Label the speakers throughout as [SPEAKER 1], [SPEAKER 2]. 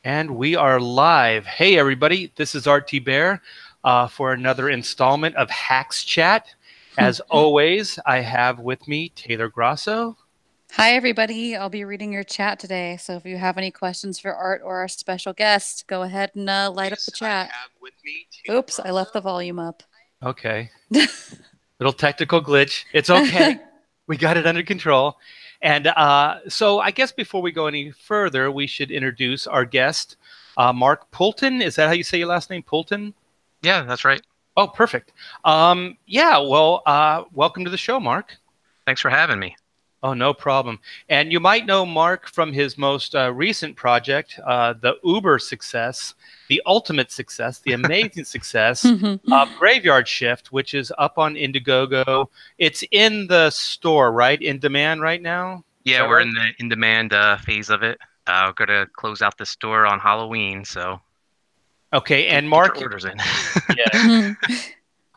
[SPEAKER 1] And we are live. Hey, everybody, this is Art Thibert for another installment of Hacks Chat. As always, I have with me Taylor Grosso.
[SPEAKER 2] Hi, everybody. I'll be reading your chat today. So if you have any questions for Art or our special guest, go ahead and light up the chat. Oops, I left the volume up.
[SPEAKER 1] Okay, little technical glitch. It's okay. We got it under control. And so I guess before we go any further, we should introduce our guest, Mark Poulton. Is that how you say your last name, Poulton?
[SPEAKER 3] Yeah, that's right.
[SPEAKER 1] Oh, perfect. Welcome to the show, Mark.
[SPEAKER 3] Thanks for having me.
[SPEAKER 1] Oh, no problem. And you might know Mark from his most recent project, the uber success, the ultimate success, the amazing success of Graveyard Shift, which is up on Indiegogo. It's in the store, right? In demand right now?
[SPEAKER 3] Yeah, we're in the in-demand phase of it. We're going to close out the store on Halloween, so
[SPEAKER 1] Okay, and
[SPEAKER 3] get
[SPEAKER 1] Mark,
[SPEAKER 3] your orders in.
[SPEAKER 1] yeah,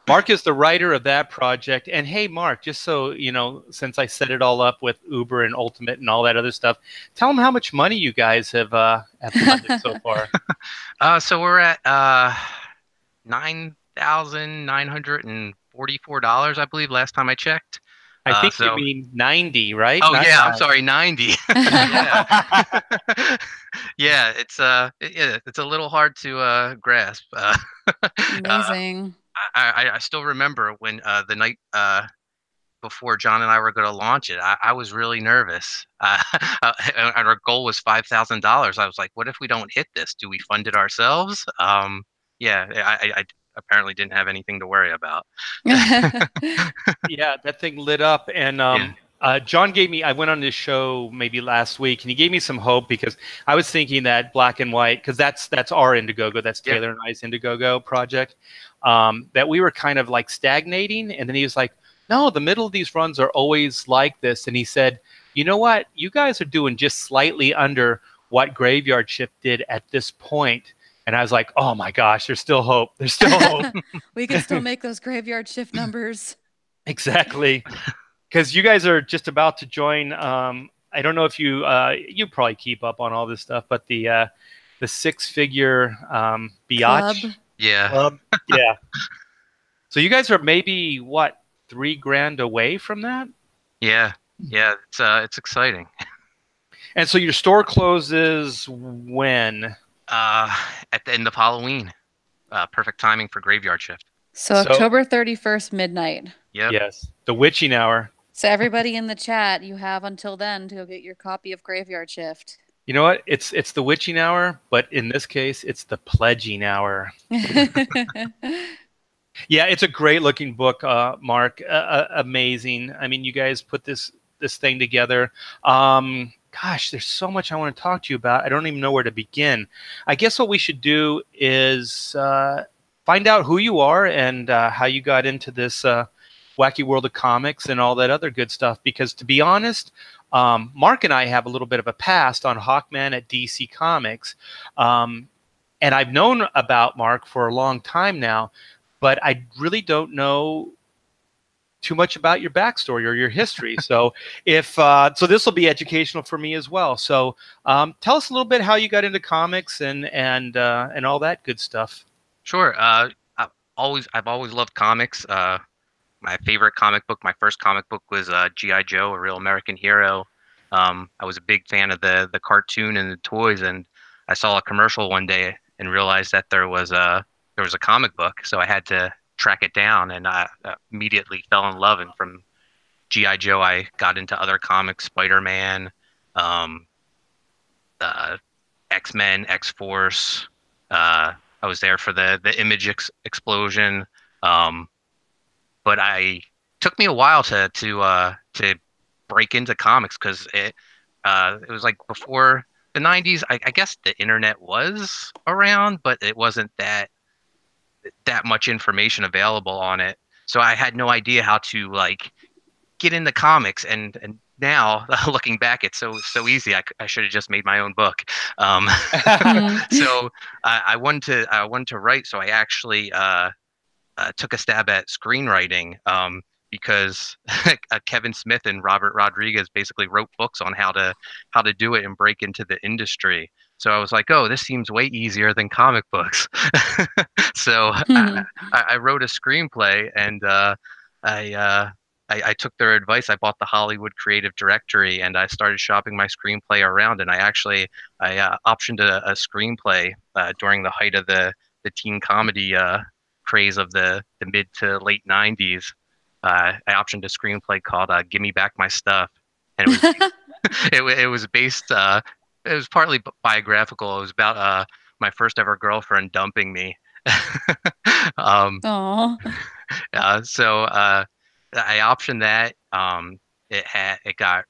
[SPEAKER 1] Mark is the writer of that project. And hey, Mark, just so you know, since I set it all up with Uber and Ultimate and all that other stuff, tell them how much money you guys have funded so far.
[SPEAKER 3] So we're at $9,944, I believe, last time I checked.
[SPEAKER 1] I think you
[SPEAKER 3] So
[SPEAKER 1] mean 90, right?
[SPEAKER 3] oh
[SPEAKER 1] Not
[SPEAKER 3] yeah, I'm
[SPEAKER 1] nine.
[SPEAKER 3] sorry, 90. Yeah. Yeah, it's a little hard to grasp.
[SPEAKER 2] Amazing.
[SPEAKER 3] I still remember when the night before John and I were going to launch it, I was really nervous. And our goal was $5,000. I was like, what if we don't hit this? Do we fund it ourselves? Yeah, I apparently didn't have anything to worry about.
[SPEAKER 1] Yeah, that thing lit up. And
[SPEAKER 3] Yeah.
[SPEAKER 1] John gave me, I went on this show maybe last week, and he gave me some hope because I was thinking that Black and White, because that's our Indiegogo, that's
[SPEAKER 3] Yeah.
[SPEAKER 1] Taylor and I's Indiegogo project, that we were kind of like stagnating. And then he was like, no, the middle of these runs are always like this. And he said, you know what? You guys are doing just slightly under what Graveyard Shift did at this point. And I was like, oh my gosh, there's still hope. There's still hope.
[SPEAKER 2] We can still make those Graveyard Shift numbers.
[SPEAKER 1] Exactly. Because you guys are just about to join. I don't know if you probably keep up on all this stuff, but the six-figure
[SPEAKER 2] Club.
[SPEAKER 1] biatch
[SPEAKER 3] Yeah.
[SPEAKER 1] club, yeah. So you guys are maybe what, $3,000 away from that,
[SPEAKER 3] Yeah. Yeah. It's exciting.
[SPEAKER 1] and so your store closes when?
[SPEAKER 3] Uh, at the end of Halloween. Perfect timing for Graveyard Shift.
[SPEAKER 2] So
[SPEAKER 1] So
[SPEAKER 2] October 31st, midnight.
[SPEAKER 3] Yep.
[SPEAKER 1] yes, the witching hour.
[SPEAKER 2] So everybody in the chat, you have until then to go get your copy of Graveyard Shift.
[SPEAKER 1] You know what? It's the witching hour, but in this case, it's the pledging hour. Yeah, it's a great looking book, Mark. Amazing. I mean, you guys put this thing together. Gosh, there's so much I want to talk to you about. I don't even know where to begin. I guess what we should do is find out who you are and how you got into this wacky world of comics and all that other good stuff. Because to be honest, Mark and I have a little bit of a past on Hawkman at DC Comics. And I've known about Mark for a long time now, but I really don't know too much about your backstory or your history. So so this will be educational for me as well. So tell us a little bit how you got into comics and all that good stuff.
[SPEAKER 3] Sure. I've always loved comics. My favorite comic book, my first comic book was G.I. Joe, A Real American Hero. I was a big fan of the cartoon and the toys, and I saw a commercial one day and realized that there was a comic book, so I had to track it down, and I immediately fell in love. And from G.I. Joe, I got into other comics, Spider-Man, um, X-Men, X-Force. I was there for the Image explosion. Um, but I took me a while to break into comics because it was like before the 90s. I guess the internet was around, but it wasn't that much information available on it. So I had no idea how to like get into comics, and now looking back, it's so easy. I should have just made my own book. Um, so I wanted to write, so I actually took a stab at screenwriting, because Kevin Smith and Robert Rodriguez basically wrote books on how to do it and break into the industry. So I was like, oh, this seems way easier than comic books. So I wrote a screenplay, and I, uh, I took their advice. I bought the Hollywood Creative Directory, and I started shopping my screenplay around. And I optioned a screenplay during the height of the teen comedy craze of the mid to late '90s. I optioned a screenplay called "Give Me Back My Stuff," and it was it was based. It was partly biographical. It was about my first ever girlfriend dumping me. um,
[SPEAKER 2] Aw.
[SPEAKER 3] so I optioned that. It got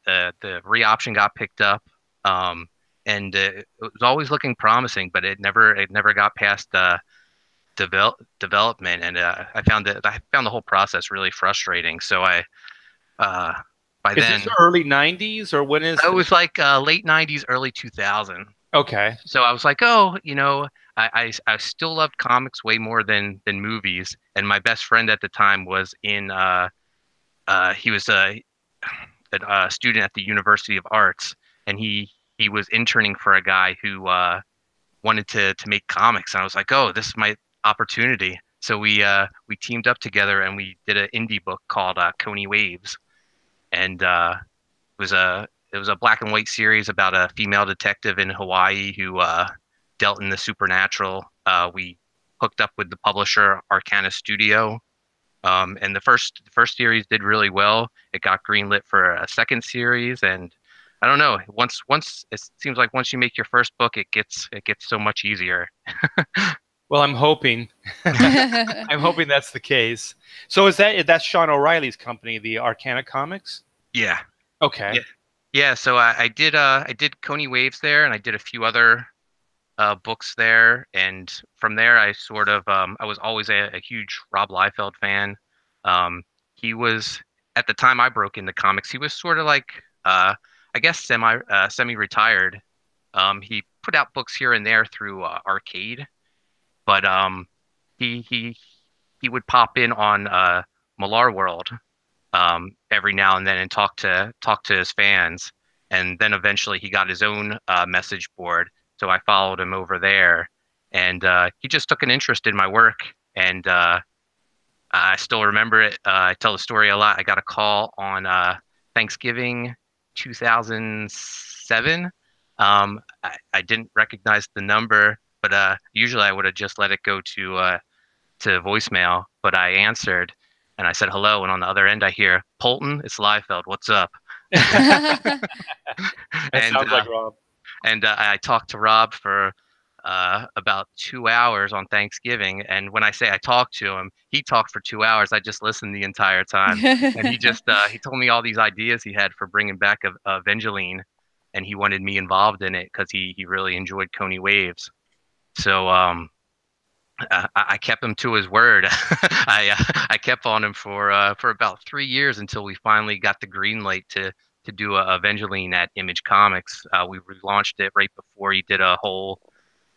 [SPEAKER 3] the re-option got picked up, um, and it was always looking promising, but it never got past development, and I found the whole process really frustrating. So uh, by
[SPEAKER 1] Is this
[SPEAKER 3] then
[SPEAKER 1] early '90s or when is
[SPEAKER 3] it
[SPEAKER 1] this?
[SPEAKER 3] was like late '90s, early 2000.
[SPEAKER 1] Okay.
[SPEAKER 3] So I was like, oh, I still loved comics way more than movies. And my best friend at the time was in he was a student at the University of Arts, and he was interning for a guy who wanted to make comics. And I was like, oh, this is my opportunity. So we teamed up together and we did an indie book called Coney Waves, and it was a black and white series about a female detective in Hawaii who dealt in the supernatural. We hooked up with the publisher Arcana Studio, and the first series did really well. It got greenlit for a second series, and I don't know. Once it seems like once you make your first book, it gets so much easier.
[SPEAKER 1] Well, I'm hoping. I'm hoping that's the case. So that's Sean O'Reilly's company, the Arcana Comics?
[SPEAKER 3] Yeah,
[SPEAKER 1] Okay.
[SPEAKER 3] yeah, yeah. So I did Coney Waves there, and I did a few other books there, and from there I was always a huge Rob Liefeld fan. He was at the time I broke into comics. He was sort of like I guess semi retired. He put out books here and there through Arcade, but he he he would pop in on Millar World every now and then and talk to his fans. And then eventually he got his own message board, so I followed him over there, and he just took an interest in my work. And I still remember it. I tell the story a lot. I got a call on Thanksgiving 2007. I didn't recognize the number, but usually I would have just let it go to voicemail, but I answered and I said hello, and on the other end I hear Poulton, it's Liefeld, what's up?
[SPEAKER 1] That
[SPEAKER 3] and
[SPEAKER 1] sounds like Rob.
[SPEAKER 3] I talked to Rob for about 2 hours on Thanksgiving, and when I say I talked to him, he talked for 2 hours. I just listened the entire time, and he told me all these ideas he had for bringing back Evangeline, and he wanted me involved in it because he really enjoyed Coney Waves. So I kept him to his word. I kept on him for about 3 years until we finally got the green light to do a Evangeline at Image Comics. We relaunched it right before he did a whole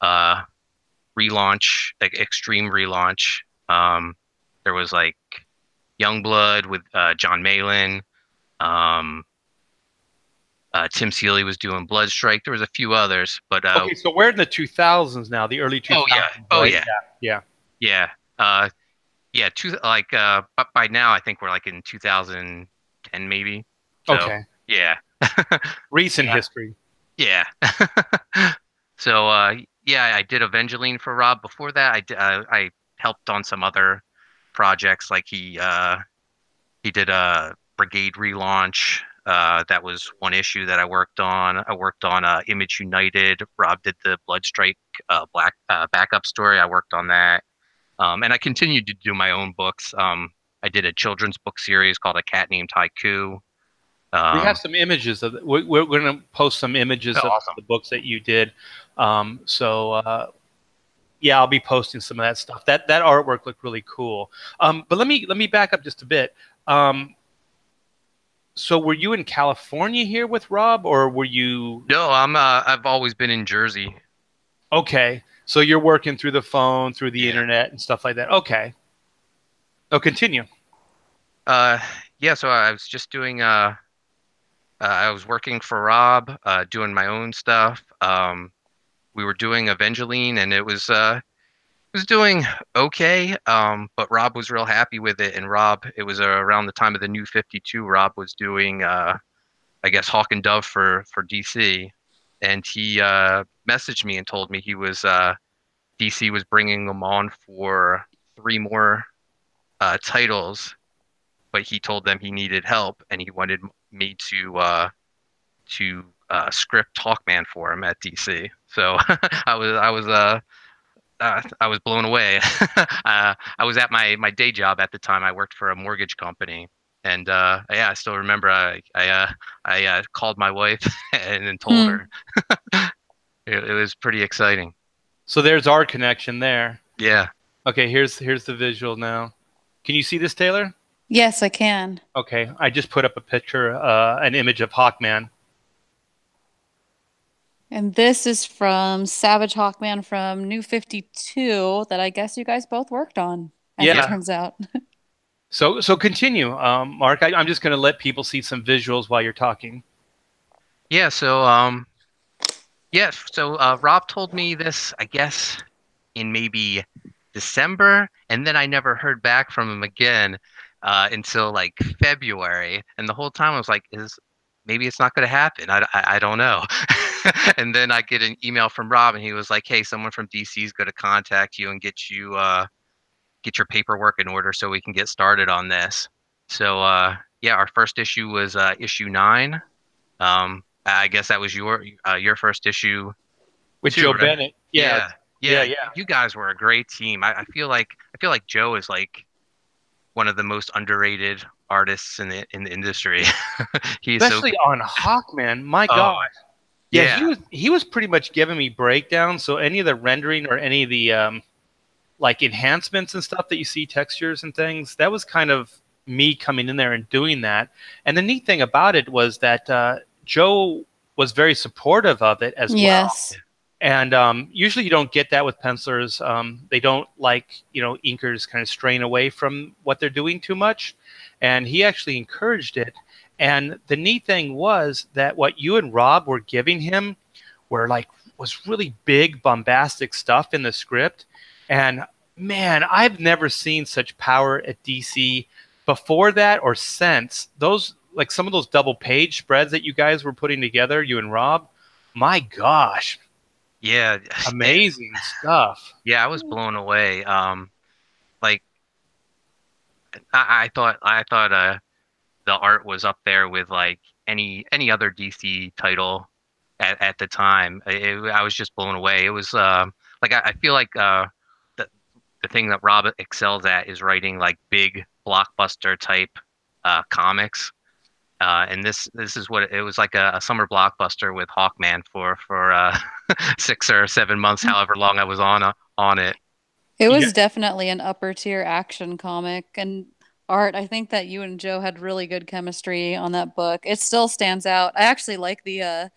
[SPEAKER 3] uh, relaunch, like extreme relaunch. There was like Youngblood with John Malin. Um, Tim Seeley was doing Bloodstrike. There was a few others, but
[SPEAKER 1] Okay, so we're in the 2000s now, the early 2000s,
[SPEAKER 3] oh yeah, oh
[SPEAKER 1] right?
[SPEAKER 3] yeah,
[SPEAKER 1] Yeah.
[SPEAKER 3] yeah. Yeah, but by now I think we're like in 2010 maybe. So
[SPEAKER 1] Okay.
[SPEAKER 3] yeah,
[SPEAKER 1] Recent
[SPEAKER 3] yeah,
[SPEAKER 1] history.
[SPEAKER 3] yeah. So yeah, I did Evangeline for Rob. Before that, I helped on some other projects. Like he did a Brigade relaunch. That was one issue that I worked on. I worked on Image United. Rob did the Bloodstrike Black backup story. I worked on that. And I continued to do my own books. I did a children's book series called A Cat Named Haiku.
[SPEAKER 1] We have
[SPEAKER 3] Um,
[SPEAKER 1] some images of we're going to post some images of
[SPEAKER 3] awesome.
[SPEAKER 1] the books that you did. Yeah, I'll be posting some of that stuff. That artwork looked really cool. But let me back up just a bit. So were you in California here with Rob, or were you?
[SPEAKER 3] No, I've always been in Jersey.
[SPEAKER 1] Okay, so you're working through the phone, through the
[SPEAKER 3] Yeah.
[SPEAKER 1] internet, and stuff like that. Okay. Oh, continue.
[SPEAKER 3] Uh, yeah. So I was just doing I was working for Rob, doing my own stuff. We were doing Evangeline, and it was doing okay. But Rob was real happy with it, and Rob, it was around the time of the New 52. Rob was doing, I guess, Hawk and Dove for DC, and he messaged me and told me DC was bringing him on for three more titles, but he told them he needed help, and he wanted me to script Hawkman for him at DC. So I was blown away. I was at my day job at the time. I worked for a mortgage company, and yeah, I still remember. I called my wife and then told
[SPEAKER 2] Hmm.
[SPEAKER 3] her. It was pretty exciting.
[SPEAKER 1] So there's our connection there.
[SPEAKER 3] Yeah.
[SPEAKER 1] Okay, here's the visual now. Can you see this, Taylor?
[SPEAKER 2] Yes, I can.
[SPEAKER 1] Okay, I just put up a picture, an image of Hawkman.
[SPEAKER 2] And this is from Savage Hawkman from New 52 that I guess you guys both worked on, as it
[SPEAKER 1] Yeah.
[SPEAKER 2] turns out.
[SPEAKER 1] So continue, Mark. I'm just going to let people see some visuals while you're talking.
[SPEAKER 3] Yeah. So yeah. So Rob told me this, I guess, in maybe December, and then I never heard back from him again until like February. And the whole time I was like, "Is maybe it's not going to happen? I don't know." And then I get an email from Rob, and he was like, "Hey, someone from DC is going to contact you and get your paperwork in order so we can get started on this." So yeah, our first issue was issue 9. I guess that was your first issue
[SPEAKER 1] With
[SPEAKER 3] too,
[SPEAKER 1] Joe
[SPEAKER 3] right?
[SPEAKER 1] Bennett. Yeah,
[SPEAKER 3] Yeah,
[SPEAKER 1] yeah,
[SPEAKER 3] yeah.
[SPEAKER 1] yeah.
[SPEAKER 3] You guys were a great team. I feel like Joe is like one of the most underrated artists in the industry. He's so
[SPEAKER 1] Especially on Hawkman. My
[SPEAKER 3] oh
[SPEAKER 1] God. Yeah,
[SPEAKER 3] yeah,
[SPEAKER 1] he was pretty much giving me breakdowns. So any of the rendering or any of the like enhancements and stuff that you see, textures and things, that was kind of me coming in there and doing that. And the neat thing about it was that Joe was very supportive of it as well.
[SPEAKER 2] Yes.
[SPEAKER 1] And usually you don't get that with pencilers. They don't like, inkers kind of straying away from what they're doing too much. And he actually encouraged it. And the neat thing was that what you and Rob were giving him was really big, bombastic stuff in the script. And man, I've never seen such power at DC before that or since. Those, like some of those double page spreads that you guys were putting together, you and Rob, my gosh,
[SPEAKER 3] yeah,
[SPEAKER 1] amazing stuff.
[SPEAKER 3] yeah. I was blown away. Like I thought the art was up there with like any other DC title at the time. I was just blown away. It was like I feel like the the thing that Rob excels at is writing like big blockbuster type comics. And this is what it was like a summer blockbuster with Hawkman for 6 or 7 months, however long I was on it.
[SPEAKER 2] It
[SPEAKER 1] Yeah,
[SPEAKER 2] was definitely an upper tier action comic. And Art, I think that you and Joe had really good chemistry on that book. It still stands out. I actually like the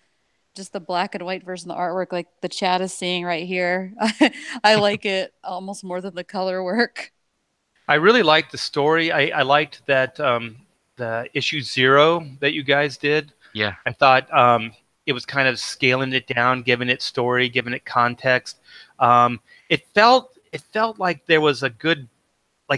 [SPEAKER 2] just the black and white version of the artwork, like the chat is seeing right here. I like it almost more than the color work.
[SPEAKER 1] I really liked the story. I liked that the issue 0 that you guys did.
[SPEAKER 3] Yeah,
[SPEAKER 1] I thought it was kind of scaling it down, giving it story, giving it context. Um, it felt like there was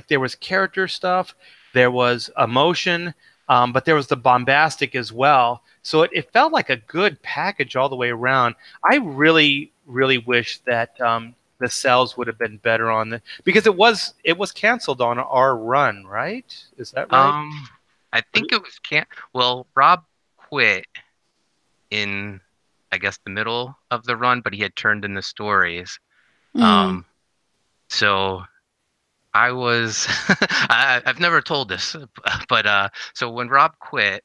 [SPEAKER 1] there was character stuff, there was emotion, but there was the bombastic as well. So it felt like a good package all the way around. I really, really wish that the cells would have been better on the because it was canceled on our run, right? Is that right?
[SPEAKER 3] I think it was can't. Well, Rob quit in, I guess, the middle of the run, but he had turned in the stories.
[SPEAKER 2] Mm.
[SPEAKER 3] Um, so I was, I've never told this, but so when Rob quit,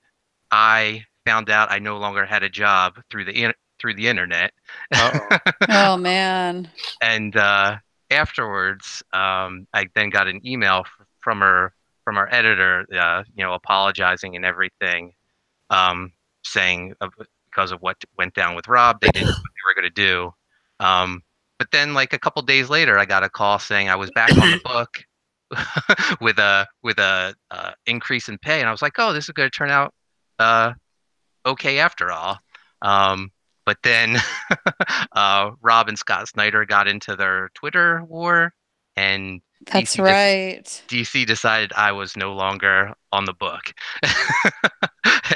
[SPEAKER 3] I found out I no longer had a job through the internet,
[SPEAKER 1] Uh-oh.
[SPEAKER 2] Oh man.
[SPEAKER 3] and afterwards, I then got an email from our editor, apologizing and everything, saying because of what went down with Rob, they didn't know what they were going to do. Um, but then, like a couple days later, I got a call saying I was back on the book with a increase in pay, and I was like, "Oh, this is going to turn out okay after all. Um, but then Rob and Scott Snyder got into their Twitter war, and
[SPEAKER 2] That's
[SPEAKER 3] DC just
[SPEAKER 2] right.
[SPEAKER 3] DC decided I was no longer on the book,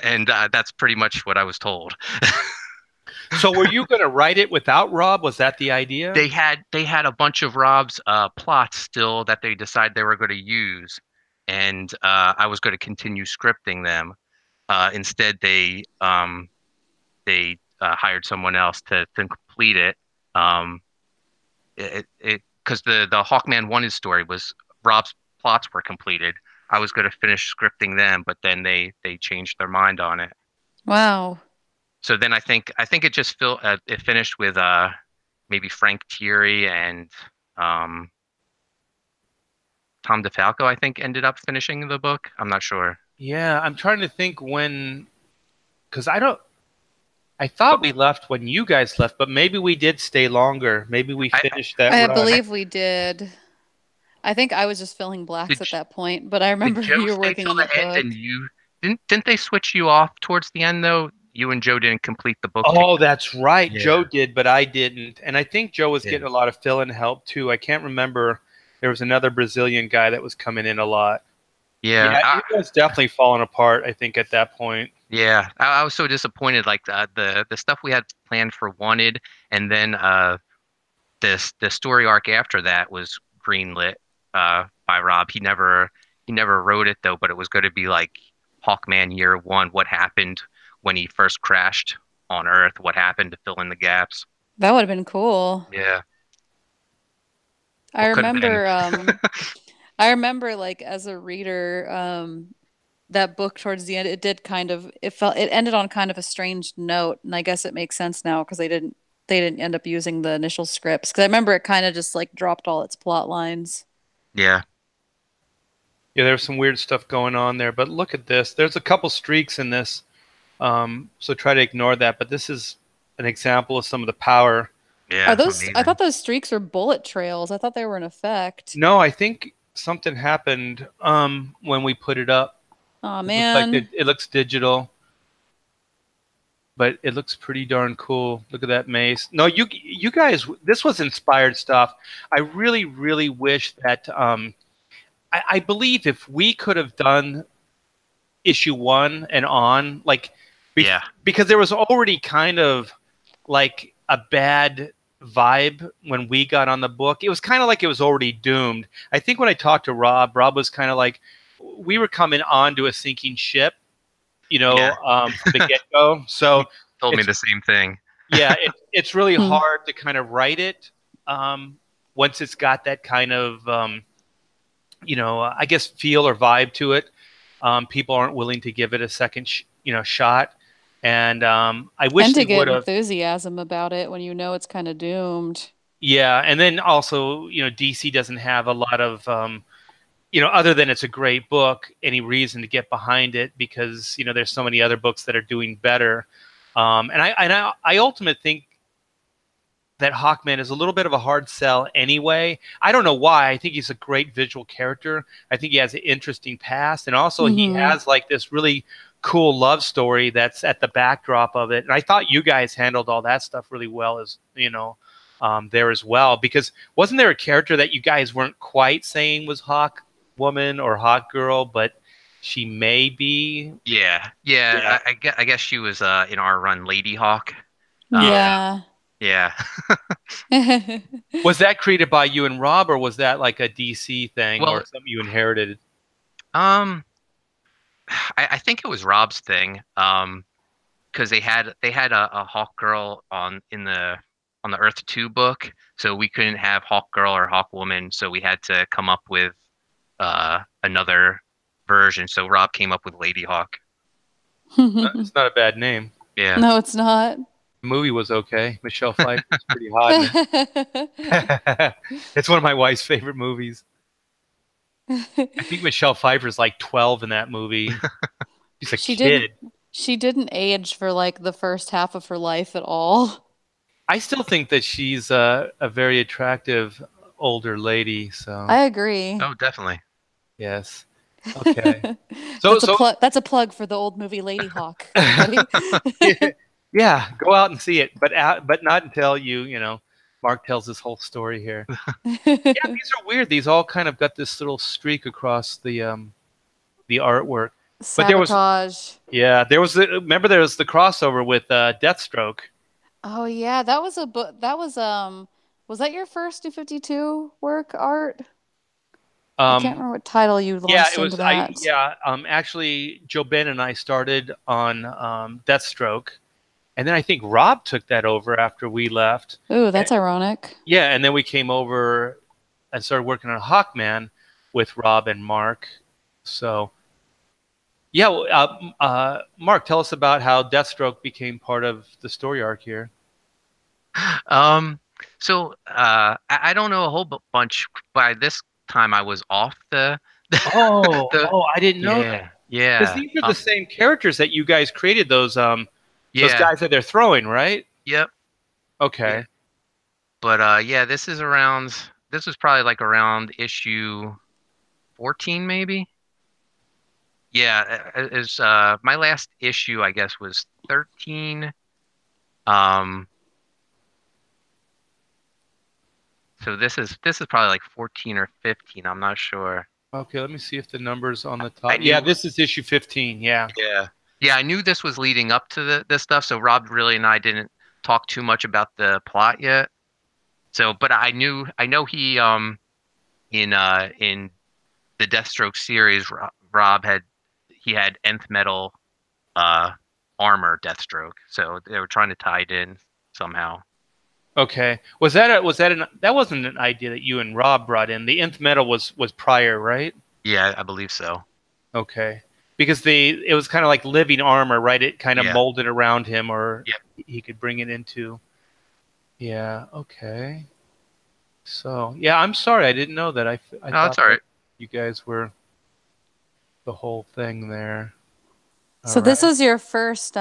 [SPEAKER 3] and that's pretty much what I was told.
[SPEAKER 1] So were you going to write it without Rob? Was that the idea?
[SPEAKER 3] They had a bunch of Rob's plots still that they decided they were going to use, and I was going to continue scripting them. Instead, they hired someone else to complete it. Um, it because the Hawkman wanted story was Rob's plots were completed. I was going to finish scripting them, but then they changed their mind on it.
[SPEAKER 2] Wow.
[SPEAKER 3] So then I think it finished with maybe Frank Thierry and um Tom DeFalco, I think, ended up finishing the book. I'm not sure.
[SPEAKER 1] Yeah, I'm trying to think when, because I thought
[SPEAKER 3] But
[SPEAKER 1] we left when you guys left, but maybe we did stay longer. Maybe we
[SPEAKER 3] I
[SPEAKER 1] finished that
[SPEAKER 2] I
[SPEAKER 1] run.
[SPEAKER 2] believe we did. I think I was just filling blacks
[SPEAKER 3] did
[SPEAKER 2] at that point, but I
[SPEAKER 3] did
[SPEAKER 2] remember
[SPEAKER 3] Joe
[SPEAKER 2] you were
[SPEAKER 3] stay
[SPEAKER 2] working
[SPEAKER 3] till
[SPEAKER 2] on
[SPEAKER 3] the
[SPEAKER 2] that
[SPEAKER 3] end and
[SPEAKER 2] book.
[SPEAKER 3] you didn't they switch you off towards the end though? You and Joe didn't complete the book
[SPEAKER 1] Oh,
[SPEAKER 3] together.
[SPEAKER 1] that's right.
[SPEAKER 3] Yeah,
[SPEAKER 1] Joe did, but I didn't. And I think Joe was
[SPEAKER 3] yeah,
[SPEAKER 1] getting a lot of fill-in help too. I can't remember. There was another Brazilian guy that was coming in a lot.
[SPEAKER 3] yeah.
[SPEAKER 1] Yeah, it was definitely falling apart, I think, at that point.
[SPEAKER 3] Yeah, I was so disappointed. Like the stuff we had planned for Wanted, and then this the story arc after that was greenlit by Rob. He never wrote it though, but it was going to be like Hawkman Year One. What happened when he first crashed on Earth? What happened to fill in the gaps?
[SPEAKER 2] That would have been cool.
[SPEAKER 3] Yeah,
[SPEAKER 2] I
[SPEAKER 3] what could have been.
[SPEAKER 2] remember I remember like as a reader, that book towards the end, it did kind of it ended on kind of a strange note, and I guess it makes sense now because they didn't end up using the initial scripts. Because I remember it kind of just like dropped all its plot lines.
[SPEAKER 3] Yeah,
[SPEAKER 1] Yeah, there's some weird stuff going on there, but look at this. There's a couple streaks in this, so try to ignore that. But this is an example of some of the power.
[SPEAKER 2] Are
[SPEAKER 3] yeah,
[SPEAKER 2] those? I
[SPEAKER 3] amazing.
[SPEAKER 2] thought those streaks were bullet trails. I thought they were an effect.
[SPEAKER 1] No, I think something happened when we put it up.
[SPEAKER 2] Oh
[SPEAKER 1] It looks like
[SPEAKER 2] man.
[SPEAKER 1] it looks digital, but it looks pretty darn cool. Look at that mace. No, you guys, this was inspired stuff. I really, really wish that I believe if we could have done issue one and on, like,
[SPEAKER 3] Yeah,
[SPEAKER 1] because there was already kind of like a bad vibe when we got on the book. It was kind of like it was already doomed. I think when I talked to Rob was kind of like we were coming onto a sinking ship,
[SPEAKER 3] yeah.
[SPEAKER 1] from the get go. So
[SPEAKER 3] He told me
[SPEAKER 1] it's
[SPEAKER 3] the same thing.
[SPEAKER 1] yeah, it's really
[SPEAKER 2] Hmm.
[SPEAKER 1] hard to kind of write it once it's got that kind of I guess feel or vibe to it. People aren't willing to give it a second shot, and I wish
[SPEAKER 2] And
[SPEAKER 1] they
[SPEAKER 2] to
[SPEAKER 1] would
[SPEAKER 2] get
[SPEAKER 1] have.
[SPEAKER 2] enthusiasm about it when you know it's kind of doomed.
[SPEAKER 1] Yeah, and then also DC doesn't have a lot of other than it's a great book, any reason to get behind it because there's so many other books that are doing better. And I ultimately think that Hawkman is a little bit of a hard sell anyway. I don't know why. I think he's a great visual character. I think he has an interesting past, and also he
[SPEAKER 2] Hmm.
[SPEAKER 1] has like this really cool love story that's at the backdrop of it. And I thought you guys handled all that stuff really well, as there as well. Because wasn't there a character that you guys weren't quite saying was Hawk Woman or Hawk Girl, but she may be?
[SPEAKER 3] Yeah, yeah.
[SPEAKER 1] Yeah.
[SPEAKER 3] I guess she was in our run Lady Hawk. Um,
[SPEAKER 1] Yeah.
[SPEAKER 2] Yeah.
[SPEAKER 3] yeah.
[SPEAKER 1] Was that created by you and Rob, or was that like a DC thing or
[SPEAKER 3] Well,
[SPEAKER 1] something you inherited?
[SPEAKER 3] um, I think it was Rob's thing. Because they had a Hawk Girl on the Earth 2 book, so we couldn't have Hawk Girl or Hawk Woman, so we had to come up with another version. So Rob came up with Lady Hawk.
[SPEAKER 1] It's not a bad name.
[SPEAKER 3] Yeah.
[SPEAKER 2] No, it's not.
[SPEAKER 1] The movie was okay. Michelle Pfeiffer was pretty hot in it. It's one of my wife's favorite movies. I think Michelle Pfeiffer's like 12 in that movie. She's a
[SPEAKER 2] She didn't
[SPEAKER 1] kid.
[SPEAKER 2] she didn't age for like the first half of her life at all.
[SPEAKER 1] I still think that she's a very attractive older lady. So
[SPEAKER 2] I agree.
[SPEAKER 3] Oh, definitely.
[SPEAKER 1] yes. Okay. So so
[SPEAKER 2] That's a plug for the old movie Lady Hawk, everybody.
[SPEAKER 1] yeah, go out and see it, but not until Mark tells this whole story here. Yeah, these are weird. These all kind of got this little streak across the artwork. But there was
[SPEAKER 2] Sabotage.
[SPEAKER 1] yeah, remember there was the crossover with Deathstroke.
[SPEAKER 2] Oh yeah, that was a book. That was that your first New 52 work, Art? I can't
[SPEAKER 1] Um,
[SPEAKER 2] remember what title you
[SPEAKER 1] yeah,
[SPEAKER 2] launched
[SPEAKER 1] it
[SPEAKER 2] into
[SPEAKER 1] was
[SPEAKER 2] that.
[SPEAKER 1] actually Joe Ben and I started on Deathstroke, and then I think Rob took that over after we left.
[SPEAKER 2] Ooh,
[SPEAKER 1] And,
[SPEAKER 2] that's ironic.
[SPEAKER 1] yeah, and then we came over and started working on Hawkman with Rob and Mark. So yeah, well, Mark, tell us about how Deathstroke became part of the story arc here.
[SPEAKER 3] Um, so I don't know a whole bunch. By this time, I was off the the
[SPEAKER 1] Oh, I didn't know that.
[SPEAKER 3] yeah
[SPEAKER 1] Because
[SPEAKER 3] yeah
[SPEAKER 1] these are the same characters that you guys created those
[SPEAKER 3] yeah
[SPEAKER 1] guys that they're throwing, right?
[SPEAKER 3] yep yeah.
[SPEAKER 1] Okay.
[SPEAKER 3] But yeah, this was probably like around issue 14 maybe. Yeah, is my last issue I guess was 13. Um, so this is probably like 14 or 15. I'm not sure.
[SPEAKER 1] Okay, let me see if the number's on the
[SPEAKER 3] I
[SPEAKER 1] top. Yeah,
[SPEAKER 3] knew
[SPEAKER 1] this is issue 15. Yeah.
[SPEAKER 3] Yeah. Yeah, I knew this was leading up to this stuff, so Rob really and I didn't talk too much about the plot yet. So, but I know he in the Deathstroke series, Rob had nth metal uh armor Deathstroke, so they were trying to tie it in somehow.
[SPEAKER 1] Okay. That wasn't an idea that you and Rob brought in. The nth metal was prior, right?
[SPEAKER 3] Yeah, I believe so.
[SPEAKER 1] Okay. Because it was kind of like living armor, right? It kind of
[SPEAKER 3] Yeah.
[SPEAKER 1] molded around him, or
[SPEAKER 3] Yep.
[SPEAKER 1] he could bring it into. Yeah. Okay. So yeah, I'm sorry, I didn't know that. I
[SPEAKER 3] Oh, that's
[SPEAKER 1] thought
[SPEAKER 3] all
[SPEAKER 1] that
[SPEAKER 3] right.
[SPEAKER 1] you guys were the whole thing there. All
[SPEAKER 2] So this
[SPEAKER 1] right.
[SPEAKER 2] was your first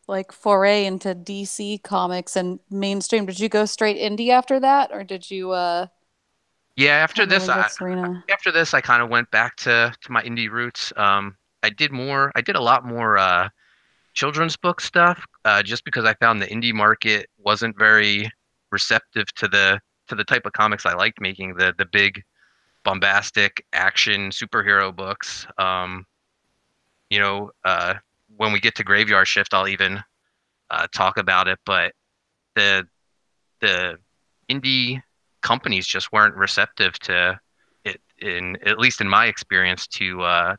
[SPEAKER 2] like foray into DC comics and mainstream. Did you go straight indie after that, or did you
[SPEAKER 3] Yeah,
[SPEAKER 2] kind of leave it Serena?
[SPEAKER 3] after this I kind of went back to my indie roots. I did a lot more children's book stuff, just because I found the indie market wasn't very receptive to the type of comics I liked making, the big bombastic action superhero books. You know, when we get to Graveyard Shift, I'll even talk about it, but the the indie companies just weren't receptive to it, in at least in my experience, to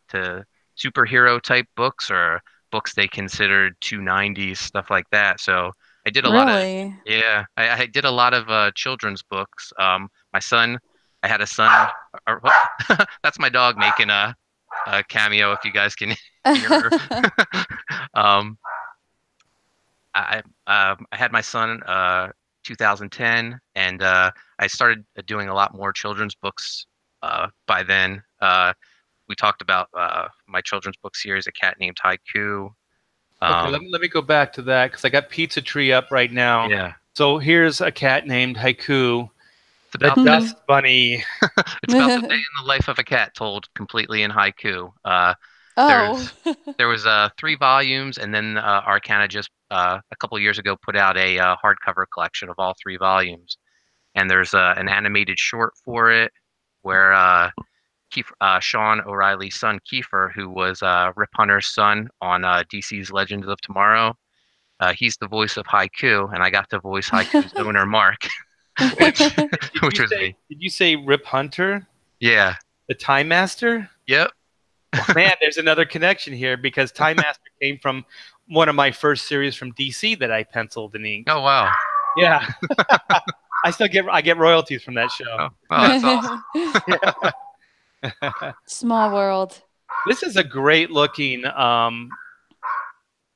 [SPEAKER 3] superhero type books or books they considered 290s, stuff like that. So I did a lot of
[SPEAKER 2] Really?
[SPEAKER 3] yeah, I did a lot of children's books. My son, I had a son. That's my dog making a cameo. If you guys can hear her. um, I had my son 2010, and I started doing a lot more children's books by then. We talked about my children's book series, A Cat Named Haiku.
[SPEAKER 1] Okay,
[SPEAKER 3] Um,
[SPEAKER 1] let me go back to that because I got Pizza Tree up right now.
[SPEAKER 3] yeah,
[SPEAKER 1] So here's a cat named Haiku,
[SPEAKER 3] it's
[SPEAKER 1] the
[SPEAKER 3] about
[SPEAKER 1] Dust Bunny.
[SPEAKER 3] it's about the day in the life of a cat told completely in haiku.
[SPEAKER 2] Oh.
[SPEAKER 3] There's there was 3 volumes, and then Arcana just a couple of years ago put out a hardcover collection of all 3 volumes. And there's an animated short for it where Sean O'Reilly's son Kiefer, who was Rip Hunter's son on DC's Legends of Tomorrow, he's the voice of Haiku, and I got to voice Haiku's owner Mark, which which was me.
[SPEAKER 1] Did you say Rip Hunter,
[SPEAKER 3] Yeah.
[SPEAKER 1] the Time Master?
[SPEAKER 3] Yep.
[SPEAKER 1] Well, man, there's another connection here because Time Master came from one of my first series from DC that I penciled and inked.
[SPEAKER 3] Oh wow.
[SPEAKER 1] Yeah. I get royalties from that show.
[SPEAKER 3] Oh, that's awesome.
[SPEAKER 2] Small world.
[SPEAKER 1] This is a great looking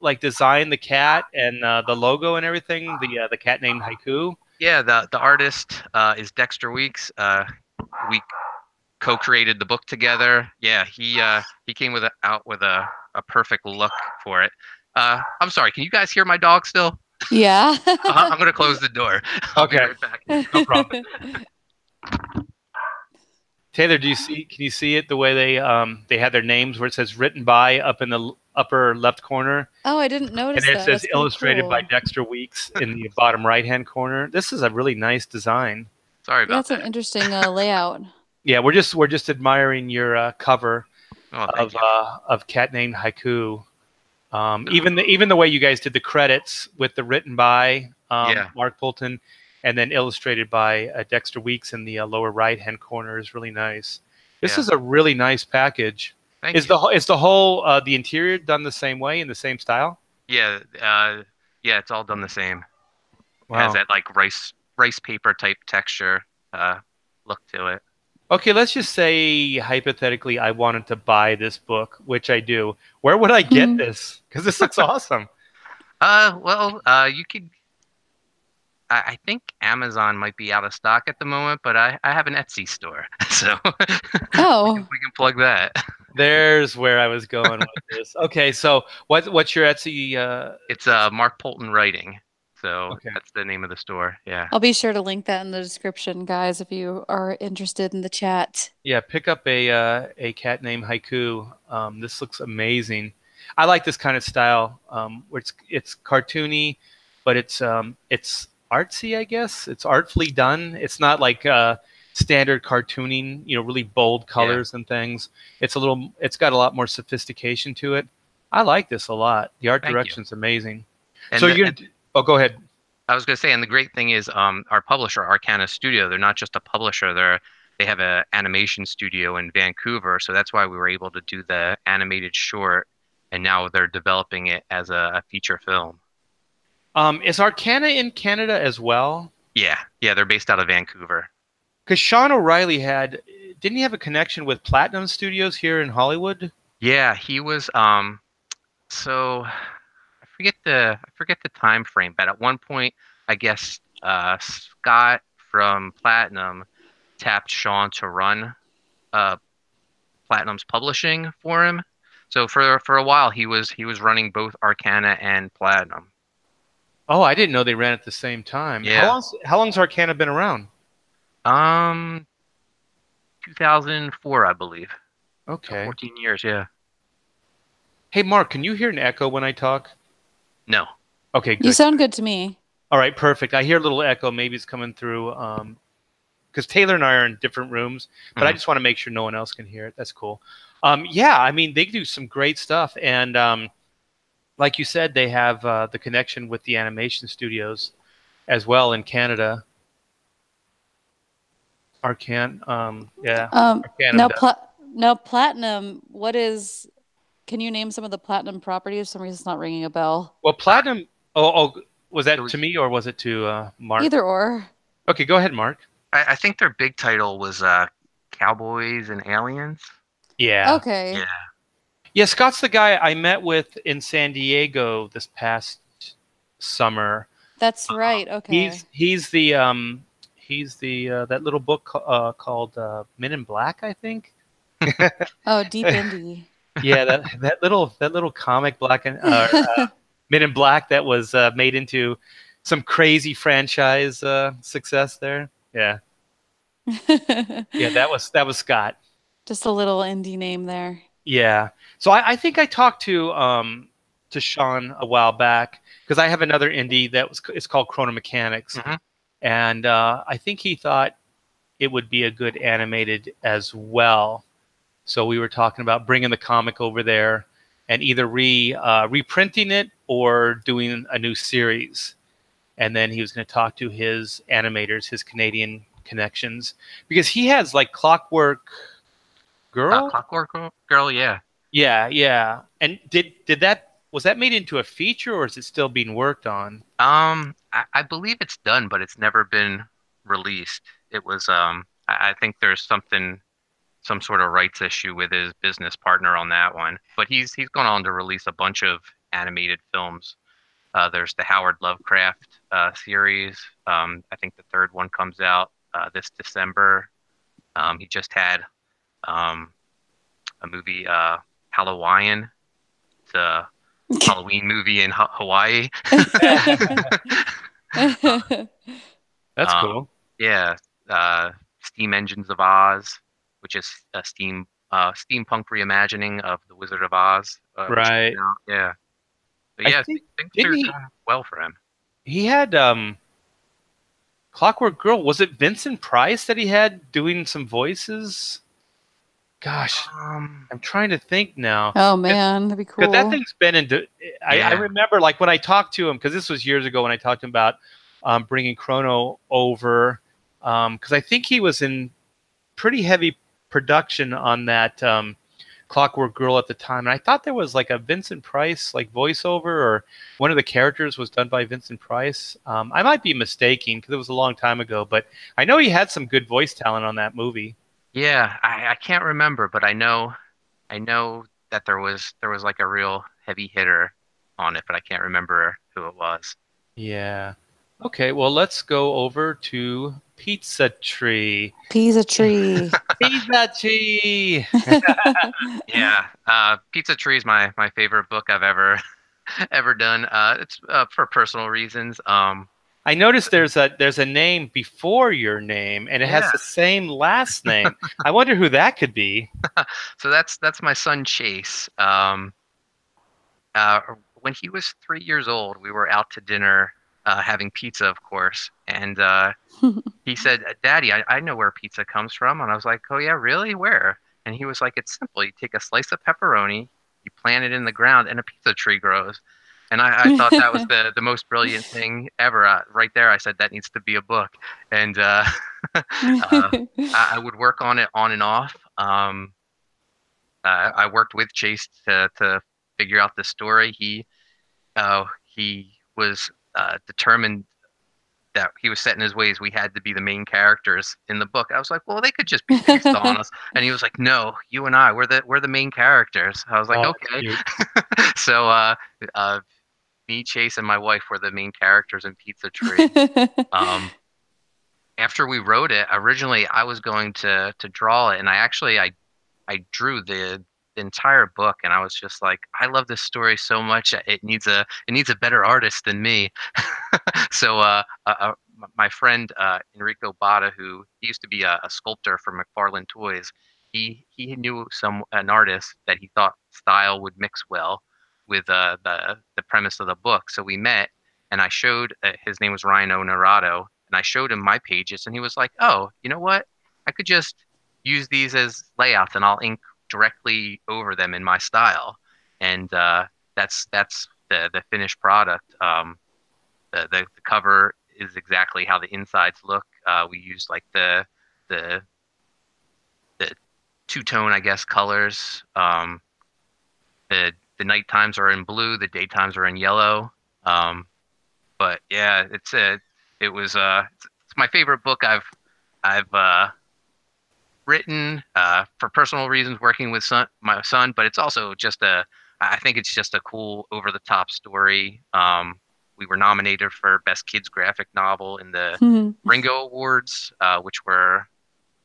[SPEAKER 1] like design, the cat and the logo and everything. The cat named Haiku.
[SPEAKER 3] Yeah, the artist is Dexter Weeks. We co-created the book together. Yeah, he came out with a perfect look for it. I'm sorry, can you guys hear my dog still?
[SPEAKER 2] Yeah.
[SPEAKER 3] I'm gonna close the door. I'll be
[SPEAKER 1] Okay.
[SPEAKER 3] right back.
[SPEAKER 1] No problem. Taylor, do you see? Can you see it the way they had their names where it says "written by" up in the upper left corner,
[SPEAKER 2] Oh, I didn't
[SPEAKER 1] and
[SPEAKER 2] notice
[SPEAKER 1] then it
[SPEAKER 2] that.
[SPEAKER 1] says
[SPEAKER 2] That's pretty
[SPEAKER 1] "illustrated by
[SPEAKER 2] cool.
[SPEAKER 1] Dexter Weeks" in the bottom right-hand corner. This is a really nice design.
[SPEAKER 3] Sorry
[SPEAKER 2] Yeah,
[SPEAKER 3] about
[SPEAKER 2] it's an
[SPEAKER 3] that.
[SPEAKER 2] interesting layout.
[SPEAKER 1] Yeah, we're just admiring your cover
[SPEAKER 3] Oh, thank you.
[SPEAKER 1] of Cat Named Haiku. Even the way you guys did the credits with the written by
[SPEAKER 3] Yeah,
[SPEAKER 1] Mark Poulton and then illustrated by Dexter Weeks in the lower right hand corner is really nice. This
[SPEAKER 3] yeah.
[SPEAKER 1] is a really nice package.
[SPEAKER 3] Thank
[SPEAKER 1] Is
[SPEAKER 3] you.
[SPEAKER 1] the whole the interior done the same way in the same style?
[SPEAKER 3] Yeah, yeah. It's all done the same. It has
[SPEAKER 1] Wow.
[SPEAKER 3] that like rice paper type texture uh look to it.
[SPEAKER 1] Okay, let's just say hypothetically I wanted to buy this book, which I do. Where would I get this? Because this looks awesome.
[SPEAKER 3] Well, you could. I think Amazon might be out of stock at the moment, but I have an Etsy store, so
[SPEAKER 2] Oh,
[SPEAKER 3] we can plug that.
[SPEAKER 1] There's where I was going with this. Okay, so what's your Etsy?
[SPEAKER 3] It's Mark Poulton Writing, so
[SPEAKER 1] Okay.
[SPEAKER 3] that's the name of the store. Yeah,
[SPEAKER 2] I'll be sure to link that in the description, guys, if you are interested in the chat.
[SPEAKER 1] Yeah, pick up a cat named Haiku. This looks amazing. I like this kind of style where it's cartoony, but it's artsy. I guess it's artfully done. It's not like standard cartooning. Really bold
[SPEAKER 3] yeah.
[SPEAKER 1] colors and things. It's got a lot more sophistication to it. I like this a lot. The art
[SPEAKER 3] Thank you.
[SPEAKER 1] direction's amazing. So
[SPEAKER 3] And
[SPEAKER 1] you're gonna. Oh, go ahead.
[SPEAKER 3] I was going to say, and the great thing is, our publisher, Arcana Studio, they're not just a publisher; they have an animation studio in Vancouver. So that's why we were able to do the animated short, and now they're developing it as a feature film.
[SPEAKER 1] Is Arcana in Canada as well?
[SPEAKER 3] Yeah, yeah, they're based out of Vancouver.
[SPEAKER 1] Because Sean O'Reilly didn't he have a connection with Platinum Studios here in Hollywood?
[SPEAKER 3] Yeah, he was. So I forget the time frame, but at one point, I guess Scott from Platinum tapped Sean to run uh Platinum's publishing for him. So for a while he was running both Arcana and Platinum.
[SPEAKER 1] Oh, I didn't know they ran at the same time.
[SPEAKER 3] Yeah.
[SPEAKER 1] How long's Arcana been around?
[SPEAKER 3] Um 2004, I believe. So
[SPEAKER 1] Okay.
[SPEAKER 3] 14 years, yeah.
[SPEAKER 1] Hey, Mark, can you hear an echo when I talk?
[SPEAKER 3] No.
[SPEAKER 1] Okay,
[SPEAKER 2] You
[SPEAKER 1] good.
[SPEAKER 2] sound good to me.
[SPEAKER 1] All right, perfect. I hear a little echo. Maybe it's coming through. Because Taylor and I are in different rooms, but I
[SPEAKER 3] Mhm.
[SPEAKER 1] just want to make sure no one else can hear it. That's cool. Yeah, I mean, they do some great stuff. And like you said, they have the connection with the animation studios as well in Canada. Yeah,
[SPEAKER 2] Um,
[SPEAKER 1] Arcanum
[SPEAKER 2] now,
[SPEAKER 1] does.
[SPEAKER 2] now platinum. Can you name some of the platinum properties? For some reason, it's not ringing a bell.
[SPEAKER 1] Well, Platinum. Was
[SPEAKER 3] It
[SPEAKER 1] that to
[SPEAKER 3] was
[SPEAKER 1] me or was it to Mark?
[SPEAKER 2] Either or.
[SPEAKER 1] Okay, go ahead, Mark.
[SPEAKER 3] I think their big title was Cowboys and Aliens.
[SPEAKER 1] Yeah,
[SPEAKER 3] Yeah.
[SPEAKER 2] Okay,
[SPEAKER 1] yeah. Scott's the guy I met with in San Diego this past summer.
[SPEAKER 2] that's right. Okay.
[SPEAKER 1] He's the that little book called Men in Black, I think.
[SPEAKER 2] Oh, deep indie.
[SPEAKER 1] Yeah, that little comic Black and Men in Black that was made into some crazy franchise success there. Yeah, yeah, that was Scott.
[SPEAKER 2] Just a little indie name there.
[SPEAKER 1] Yeah. So I think I talked to Sean a while back because I have another indie it's called Chrono Mechanics,
[SPEAKER 3] Hmm.
[SPEAKER 1] and I think he thought it would be a good animated as well. So we were talking about bringing the comic over there and either reprinting it or doing a new series. And then he was going to talk to his animators, his Canadian connections, because he has like Clockwork Girl.
[SPEAKER 3] Girl, yeah.
[SPEAKER 1] Yeah, yeah. And did that was that made into a feature or is it still being worked on?
[SPEAKER 3] I believe it's done, but it's never been released. It was I think there's some sort of rights issue with his business partner on that one. But he's gone on to release a bunch of animated films. There's the Howard Lovecraft series. I think the third one comes out this December. He just had um, a movie, Halloween. It's a Halloween movie in Hawaii.
[SPEAKER 1] That's
[SPEAKER 3] Um,
[SPEAKER 1] cool.
[SPEAKER 3] yeah, Steam Engines of Oz. which is a steampunk reimagining of The Wizard of Oz, which came
[SPEAKER 1] Right.
[SPEAKER 3] out. Yeah, but
[SPEAKER 1] I
[SPEAKER 3] yeah,
[SPEAKER 1] think
[SPEAKER 3] things
[SPEAKER 1] didn't
[SPEAKER 3] are going well for him.
[SPEAKER 1] he had Clockwork Girl? Was it Vincent Price that he had doing some voices? Gosh,
[SPEAKER 3] Um,
[SPEAKER 1] I'm trying to think now.
[SPEAKER 2] Oh man, that'd be
[SPEAKER 1] Because that
[SPEAKER 2] cool.
[SPEAKER 1] thing's been into. I
[SPEAKER 3] yeah,
[SPEAKER 1] remember like when I talked to him, because this was years ago when I talked to him about bringing Chrono over, because I think he was in pretty heavy production on that Clockwork Girl at the time, and I thought there was like a Vincent Price like voiceover, or one of the characters was done by Vincent Price. I might be mistaken because it was a long time ago, but I know he had some good voice talent on that movie.
[SPEAKER 3] yeah. I can't remember, but I know that there was like a real heavy hitter on it, but I can't remember who it was.
[SPEAKER 1] Yeah. Okay, well, let's go over to Pizza Tree.
[SPEAKER 2] Pizza tree.
[SPEAKER 1] Pizza Tree.
[SPEAKER 3] Yeah, Pizza Tree is my favorite book I've ever ever done. It's for personal reasons.
[SPEAKER 1] I noticed there's a name before your name, and it has
[SPEAKER 3] Yeah.
[SPEAKER 1] the same last name. I wonder who that could be.
[SPEAKER 3] So that's my son Chase. Uh, when he was 3 years old, we were out to dinner, having pizza, of course, and he said, "Daddy, I know where pizza comes from." And I was like, "Oh yeah, really? Where?" And he was like, "It's simple. You take a slice of pepperoni, you plant it in the ground, and a pizza tree grows." And I thought that was the most brilliant thing ever. Right there, I said that needs to be a book. And I would work on it on and off. I worked with Chase to figure out the story. He was determined that he was set in his ways. We had to be the main characters in the book. I was like, well, they could just be based on us. And he was like, no, you and I, we're the main characters. I was like,
[SPEAKER 1] Oh,
[SPEAKER 3] okay.
[SPEAKER 1] cute.
[SPEAKER 3] So me, Chase, and my wife were the main characters in Pizza Tree. Um, After we wrote it, originally I was going to draw it, and I drew the entire book, and I was just like, I love this story so much. It needs a better artist than me. So my friend Enrico Botta, who he used to be a sculptor for McFarlane Toys, he knew an artist that he thought style would mix well with the premise of the book. So we met, and I showed his name was Ryan Onorato, and I showed him my pages, and he was like, "Oh, you know what? I could just use these as layouts, and I'll ink directly over them in my style." And that's the finished product. The cover is exactly how the insides look. We use like the the two tone, I guess, colors. The night times are in blue, the daytimes are in yellow. But yeah, it's my favorite book I've written, for personal reasons, working with my son, but it's also I think it's just a cool over the top story. We were nominated for Best Kids Graphic Novel in the Ringo Awards, which were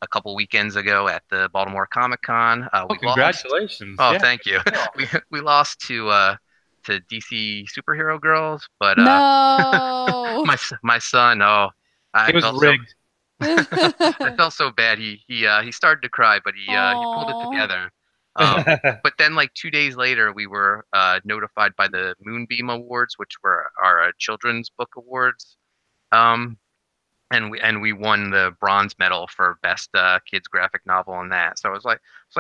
[SPEAKER 3] a couple weekends ago at the Baltimore Comic Con.
[SPEAKER 1] Oh,
[SPEAKER 3] We lost.
[SPEAKER 1] congratulations.
[SPEAKER 3] Oh,
[SPEAKER 1] Yeah.
[SPEAKER 3] thank you. We lost to DC Superhero Girls, but
[SPEAKER 2] No.
[SPEAKER 3] my son, oh, I
[SPEAKER 1] It was
[SPEAKER 3] felt so
[SPEAKER 1] rigged.
[SPEAKER 3] I felt so bad. He started to cry, but he pulled it
[SPEAKER 2] Oh.
[SPEAKER 3] together. But then, like 2 days later, we were notified by the Moonbeam Awards, which were our children's book awards. Um, and we won the bronze medal for best kids graphic novel in that. So I was like,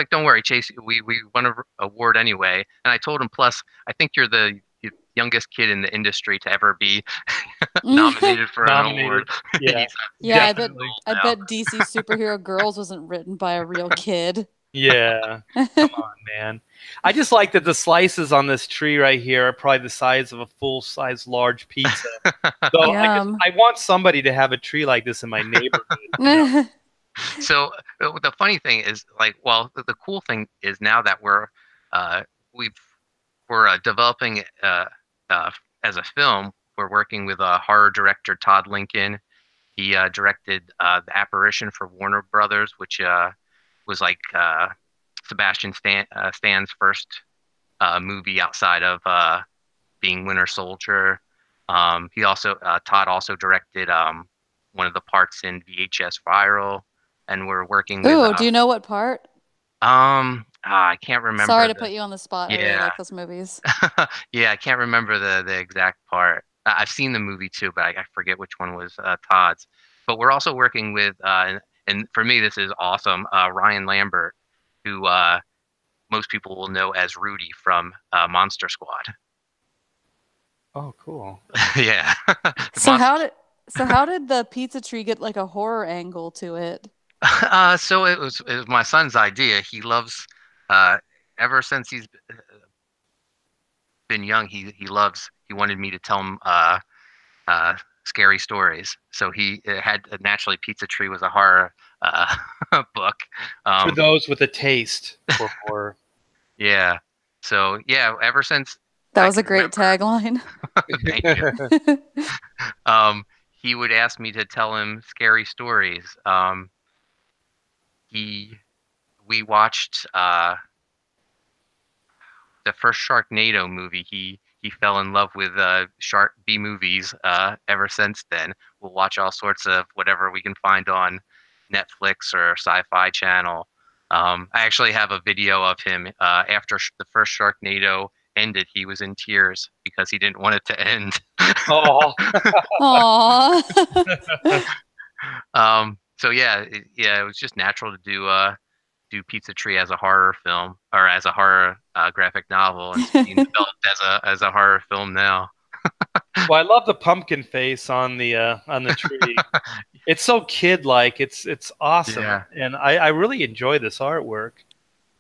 [SPEAKER 3] don't worry, Chase, we won an award anyway. And I told him, plus, I think you're the youngest kid in the industry to ever be nominated for an award.
[SPEAKER 1] Nominated. Yeah,
[SPEAKER 3] He's
[SPEAKER 2] Yeah,
[SPEAKER 3] 8 years
[SPEAKER 1] definitely.
[SPEAKER 3] old
[SPEAKER 2] I
[SPEAKER 3] now.
[SPEAKER 2] bet DC Superhero Girls wasn't written by a real kid.
[SPEAKER 1] Yeah. Come on, man. I just like that the slices on this tree right here are probably the size of a full-size large pizza. So
[SPEAKER 2] Yum.
[SPEAKER 1] I want somebody to have a tree like this in my neighborhood.
[SPEAKER 3] So the funny thing is, like, well, the cool thing is now that uh, we've we're developing uh, as a film. We're working with horror director Todd Lincoln. He directed The Apparition for Warner Brothers, which was like Stan's first movie outside of being Winter Soldier. Todd also directed one of the parts in VHS Viral. and we're working with
[SPEAKER 2] Ooh, do you know what part?
[SPEAKER 3] I can't
[SPEAKER 2] Sorry
[SPEAKER 3] remember
[SPEAKER 2] to
[SPEAKER 3] the
[SPEAKER 2] put you on the spot. I really
[SPEAKER 3] yeah
[SPEAKER 2] like those movies.
[SPEAKER 3] yeah, I can't remember the exact part. I've seen the movie too, but I forget which one was Todd's. But we're also working with and for me this is awesome, Ryan Lambert, who most people will know as Rudy from Monster Squad.
[SPEAKER 1] Oh, cool.
[SPEAKER 3] Yeah.
[SPEAKER 2] So
[SPEAKER 3] Monster.
[SPEAKER 2] how did the pizza tree get like a horror angle to it?
[SPEAKER 3] So it was my son's idea. He loves uh, ever since he's been young. He wanted me to tell him uh, scary stories. So he had naturally Pizza Tree was a horror uh, book.
[SPEAKER 1] For
[SPEAKER 3] Um,
[SPEAKER 1] those with a taste for horror.
[SPEAKER 3] yeah. So yeah, ever since
[SPEAKER 2] That
[SPEAKER 3] I
[SPEAKER 2] was a
[SPEAKER 3] can
[SPEAKER 2] great
[SPEAKER 3] remember,
[SPEAKER 2] tagline.
[SPEAKER 3] thank you. He would ask me to tell him scary stories. He we watched the first Sharknado movie. He fell in love with shark B movies. Ever since then, we'll watch all sorts of whatever we can find on Netflix or Sci-Fi Channel. I actually have a video of him after the first Sharknado ended. He was in tears because he didn't want it to end.
[SPEAKER 1] Oh.
[SPEAKER 2] Aw.
[SPEAKER 3] So yeah, it was just natural to do Pizza Tree as a horror film or as a horror graphic novel. It's being developed as a horror film now.
[SPEAKER 1] Well, I love the pumpkin face on the tree. It's so kid-like. It's awesome,
[SPEAKER 3] Yeah,
[SPEAKER 1] and I really enjoy this artwork.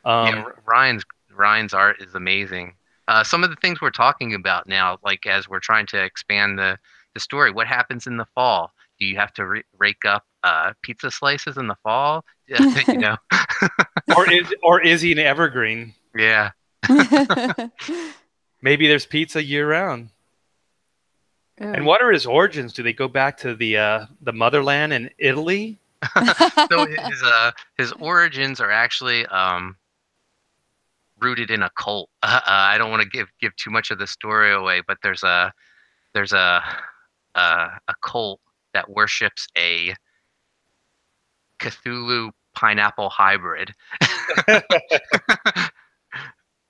[SPEAKER 3] yeah.
[SPEAKER 1] Um,
[SPEAKER 3] Ryan's art is amazing. Some of the things we're talking about now, like as we're trying to expand the story, what happens in the fall? Do you have to rake up pizza slices in the fall? You know?
[SPEAKER 1] or is he an evergreen?
[SPEAKER 3] Yeah.
[SPEAKER 1] Maybe there's pizza year round. And
[SPEAKER 2] Ooh.
[SPEAKER 1] what are his origins? Do they go back to the motherland in Italy?
[SPEAKER 3] So his origins are actually rooted in a cult. I don't want to give too much of the story away, but there's a cult that worships a Cthulhu pineapple hybrid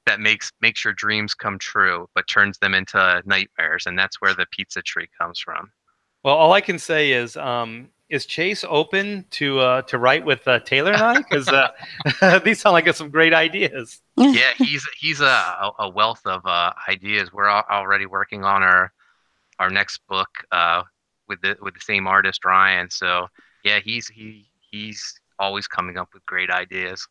[SPEAKER 3] that makes your dreams come true, but turns them into nightmares, and that's where the pizza tree comes from.
[SPEAKER 1] Well, all I can say is Chase open to write with Taylor and I? Because these sound like some great ideas.
[SPEAKER 3] Yeah, he's a wealth of ideas. We're already working on our next book with the same artist Ryan. So yeah, he's always coming up with great ideas.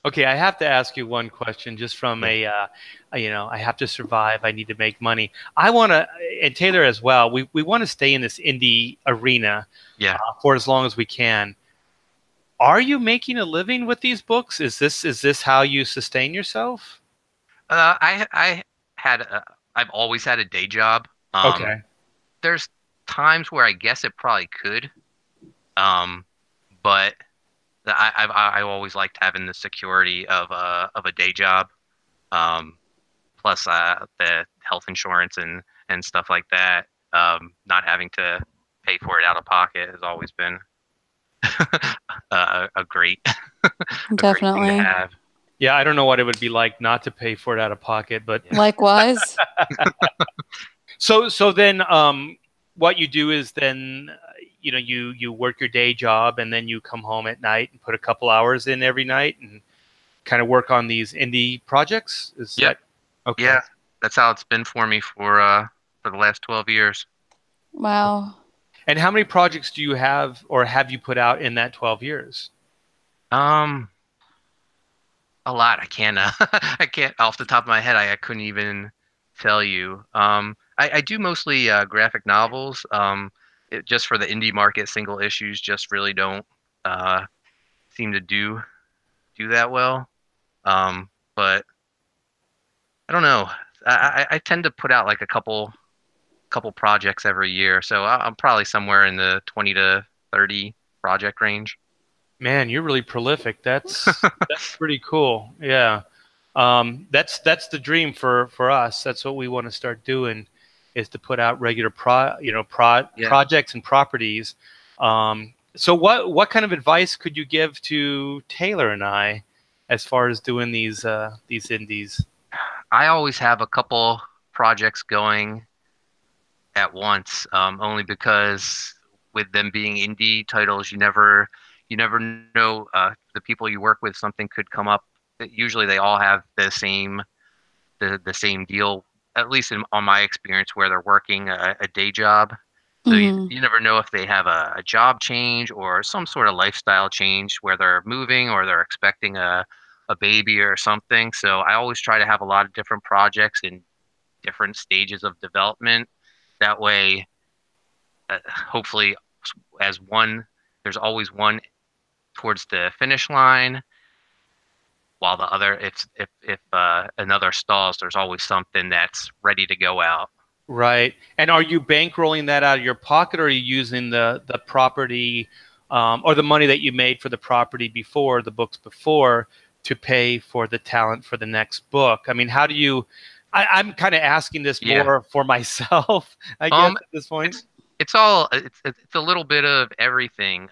[SPEAKER 1] Okay, I have to ask you one question just from
[SPEAKER 3] Yeah,
[SPEAKER 1] I have to survive. I need to make money. I want to, and Taylor as well, we want to stay in this indie arena
[SPEAKER 3] yeah.
[SPEAKER 1] for as long as we can. Are you making a living with these books? Is this how you sustain yourself?
[SPEAKER 3] I had I've always had a day job.
[SPEAKER 1] Okay.
[SPEAKER 3] There's times where I guess it probably could, um, but I always liked having the security of a day job. Um, plus the health insurance and stuff like that. Not having to pay for it out of pocket has always been a great a great thing to
[SPEAKER 2] Definitely.
[SPEAKER 3] have.
[SPEAKER 1] Yeah, I don't know what it would be like not to pay for it out of pocket, but
[SPEAKER 3] Yeah.
[SPEAKER 2] Likewise.
[SPEAKER 1] so then what you do is then you work your day job and then you come home at night and put a couple hours in every night and kind of work on these indie projects. Is
[SPEAKER 3] Yep.
[SPEAKER 1] that okay?
[SPEAKER 3] Yeah, that's how it's been for me for the last 12 years.
[SPEAKER 2] Wow.
[SPEAKER 1] And how many projects do you have or have you put out in that 12 years?
[SPEAKER 3] Um, a lot. I can't I can't off the top of my head. I couldn't even tell you. I do mostly graphic novels. Just for the indie market, single issues just really don't uh seem to do that well. But I don't know. I tend to put out like a couple projects every year, so I'm probably somewhere in the 20 to 30 project range.
[SPEAKER 1] Man, you're really prolific. That's pretty cool. Yeah. That's the dream for us. That's what we want to start doing is to put out regular
[SPEAKER 3] Yeah,
[SPEAKER 1] projects and properties. So what kind of advice could you give to Taylor and I as far as doing these indies?
[SPEAKER 3] I always have a couple projects going at once, only because with them being indie titles, you never know the people you work with. Something could come up. Usually, they all have the same deal, at least on my experience, where they're working a day job. So
[SPEAKER 2] Hmm.
[SPEAKER 3] you never know if they have a job change or some sort of lifestyle change where they're moving or they're expecting a baby or something. So I always try to have a lot of different projects in different stages of development. That way, hopefully, as one, there's always one towards the finish line, while the other, if another stalls, there's always something that's ready to go out.
[SPEAKER 1] Right. And are you bankrolling that out of your pocket, or are you using the property, or the money that you made for the property before, the books before, to pay for the talent for the next book? I mean, how do you? I'm kind of asking this
[SPEAKER 3] Yeah.
[SPEAKER 1] more for myself, I guess,
[SPEAKER 3] Um,
[SPEAKER 1] at this point.
[SPEAKER 3] it's a little bit of everything.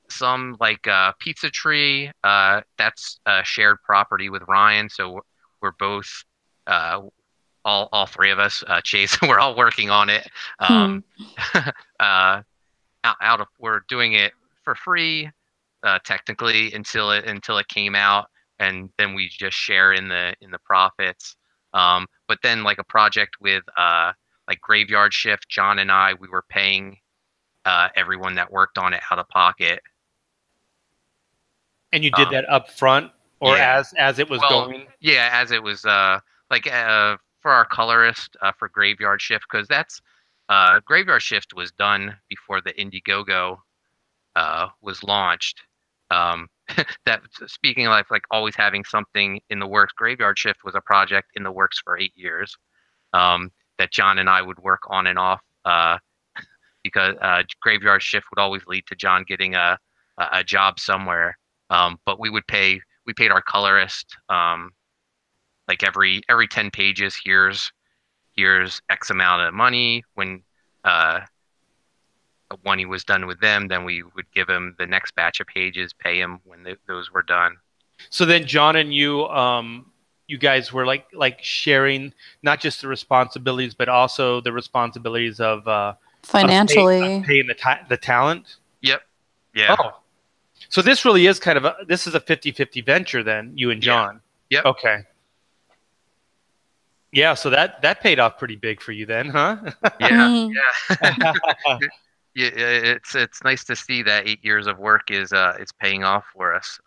[SPEAKER 3] Some like Pizza Tree, that's shared property with Ryan, so we're both uh all three of us, Chase, we're all working on it.
[SPEAKER 2] Hmm.
[SPEAKER 3] Um, out of we're doing it for free, technically until it came out, and then we just share in the profits. But then like a project with like Graveyard Shift, John and I, we were paying everyone that worked on it out of pocket.
[SPEAKER 1] And you did
[SPEAKER 3] Um,
[SPEAKER 1] that up front, or
[SPEAKER 3] yeah.
[SPEAKER 1] as it was
[SPEAKER 3] Well,
[SPEAKER 1] going?
[SPEAKER 3] yeah, as it was like for our colorist for Graveyard Shift, because that's Graveyard Shift was done before the Indiegogo was launched. Um, that speaking of like always having something in the works, Graveyard Shift was a project in the works for 8 years, that John and I would work on and off, because Graveyard Shift would always lead to John getting a job somewhere. But we paid our colorist, like every 10 pages, here's X amount of money. When he was done with them, then we would give him the next batch of pages, pay him when those were done.
[SPEAKER 1] So then John and you, you guys were like sharing not just the responsibilities, but also the responsibilities of
[SPEAKER 2] Financially.
[SPEAKER 1] paying the talent.
[SPEAKER 3] Yep. Yeah.
[SPEAKER 1] Oh, so this really is kind of this is a 50-50 venture then, you and
[SPEAKER 3] Yeah.
[SPEAKER 1] John.
[SPEAKER 3] Yep.
[SPEAKER 1] Okay. Yeah, so that paid off pretty big for you then, huh?
[SPEAKER 3] Yeah.
[SPEAKER 2] Hmm.
[SPEAKER 3] Yeah. Yeah, it's nice to see that 8 years of work is paying off for us.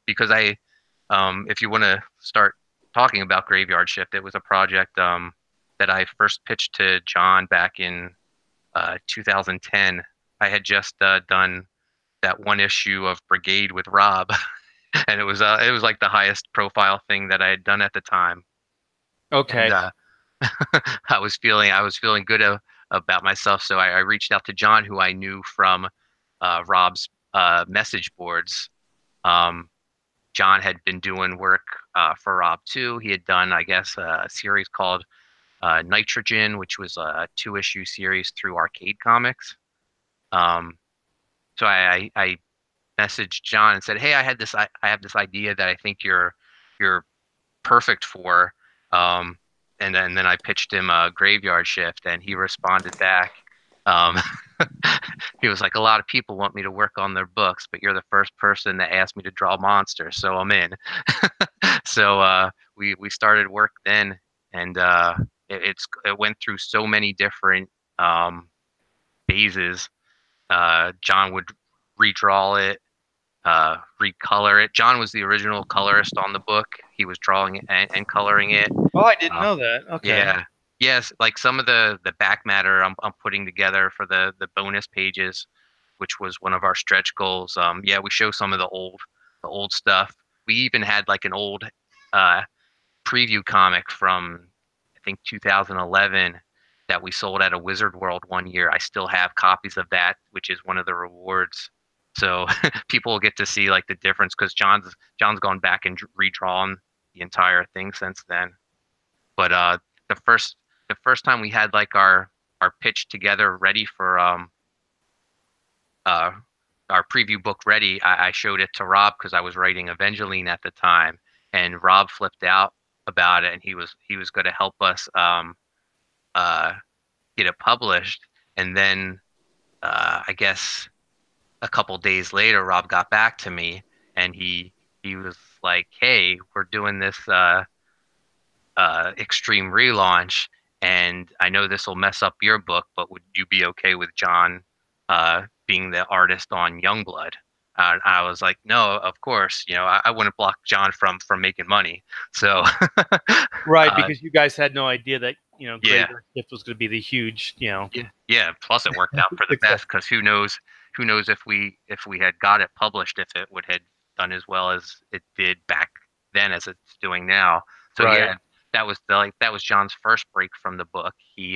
[SPEAKER 3] Because if you want to start talking about Graveyard Shift, it was a project that I first pitched to John back in 2010. I had just done that one issue of Brigade with Rob, and it was like the highest profile thing that I had done at the time, and
[SPEAKER 1] Okay.
[SPEAKER 3] I was feeling good about myself. So I reached out to John, who I knew from Rob's message boards. Um, John had been doing work for Rob too. He had done, I guess, a series called Nitrogen, which was a two-issue series through Arcade Comics. Um, so I messaged John and said, "Hey, I have this idea that I think you're perfect for." Um, and then I pitched him a Graveyard Shift, and he responded back. Um, he was like, "A lot of people want me to work on their books, but you're the first person that asked me to draw monsters, so I'm in." So we started work then, and it went through so many different um, phases. John would redraw it, recolor it. John was the original colorist on the book. He was drawing it and coloring it.
[SPEAKER 1] Oh, I didn't
[SPEAKER 3] Uh,
[SPEAKER 1] know that. Okay.
[SPEAKER 3] yeah, yes, like some of the back matter I'm putting together for the bonus pages, which was one of our stretch goals. Yeah, we show some of the old stuff. We even had like an old uh, preview comic from I think 2011 that we sold at a Wizard World one year. I still have copies of that, which is one of the rewards. So people will get to see like the difference because John's gone back and redrawn the entire thing since then. But the first the first time we had like our pitch together ready uh, our preview book ready, I showed it to Rob because I was writing Evangeline at the time, and Rob flipped out about it, and he was going to help us uh, get it published. And then I guess a couple days later, Rob got back to me, and he was like, "Hey, we're doing this extreme relaunch, and I know this will mess up your book, but would you be okay with John being the artist on Youngblood?" I was like, "No, of course. I wouldn't block John from making money." So,
[SPEAKER 1] Right,
[SPEAKER 3] uh,
[SPEAKER 1] because you guys had no idea that
[SPEAKER 3] yeah,
[SPEAKER 1] Graveyard Shift was going to be the huge
[SPEAKER 3] yeah, yeah. Plus, it worked out for the
[SPEAKER 1] success.
[SPEAKER 3] best because who knows if we had got it published, if it would have done as well as it did back then as it's doing now. So
[SPEAKER 1] Right.
[SPEAKER 3] yeah, that was John's first break from the book. He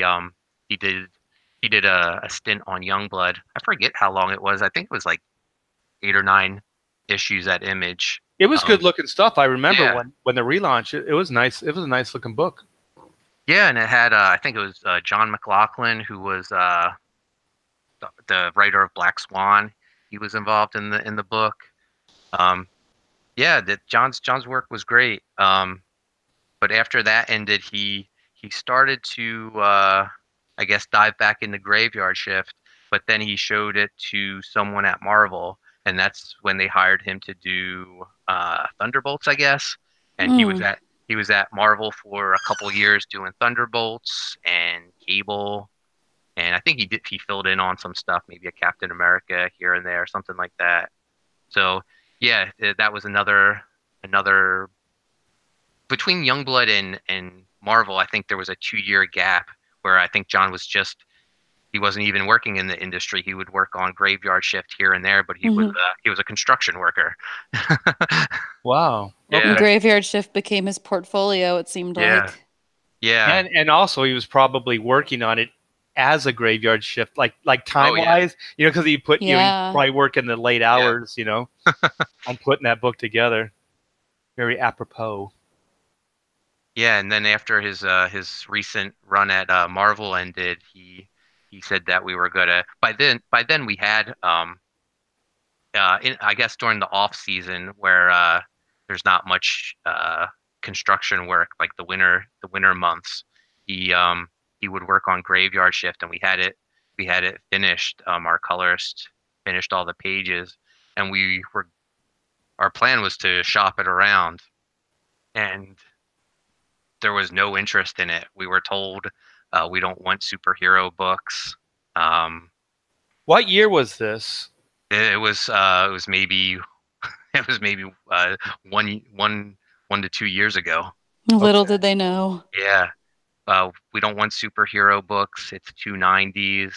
[SPEAKER 3] did he did a stint on Youngblood. I forget how long it was. I think it was like 8 or 9 issues at Image.
[SPEAKER 1] It was good looking stuff. I remember
[SPEAKER 3] Yeah,
[SPEAKER 1] when the relaunch, it was nice. It was a nice looking book.
[SPEAKER 3] yeah, and it had I think it was John McLaughlin who was the writer of Black Swan. He was involved in the book. Um, yeah, that John's work was great. But after that ended, he started to I guess dive back into Graveyard Shift. But then he showed it to someone at Marvel, and that's when they hired him to do Thunderbolts, I guess. And he was
[SPEAKER 2] Mm.
[SPEAKER 3] at Marvel for a couple years doing Thunderbolts and Cable, and I think he filled in on some stuff, maybe a Captain America here and there, something like that. So yeah, that was another between Youngblood and Marvel. I think there was a 2 year gap where I think John he wasn't even working in the industry. He would work on Graveyard Shift here and there, but
[SPEAKER 2] Hmm.
[SPEAKER 3] he was a construction worker.
[SPEAKER 1] Wow.
[SPEAKER 2] And
[SPEAKER 3] Yeah,
[SPEAKER 1] Okay.
[SPEAKER 2] Graveyard Shift became his portfolio, it seemed
[SPEAKER 3] yeah,
[SPEAKER 2] like.
[SPEAKER 3] yeah.
[SPEAKER 1] And also he was probably working on it as a Graveyard Shift, like
[SPEAKER 3] Oh
[SPEAKER 1] time
[SPEAKER 3] yeah,
[SPEAKER 1] wise, because he
[SPEAKER 2] Yeah.
[SPEAKER 1] probably work in the late
[SPEAKER 3] yeah.
[SPEAKER 1] hours, on putting that book together. Very apropos.
[SPEAKER 3] Yeah, and then after his recent run at Marvel ended, he said that we were gonna by then we had I guess during the off season where there's not much construction work like the winter months, he would work on Graveyard Shift, and we had it finished. Our colorist finished all the pages, and our plan was to shop it around, and there was no interest in it. We were told we don't want superhero books. Um,
[SPEAKER 1] What year was this?
[SPEAKER 3] it was maybe it was maybe one to 2 years ago.
[SPEAKER 2] Little
[SPEAKER 1] Okay.
[SPEAKER 2] did they know.
[SPEAKER 3] Yeah, we don't want superhero books. It's 290s.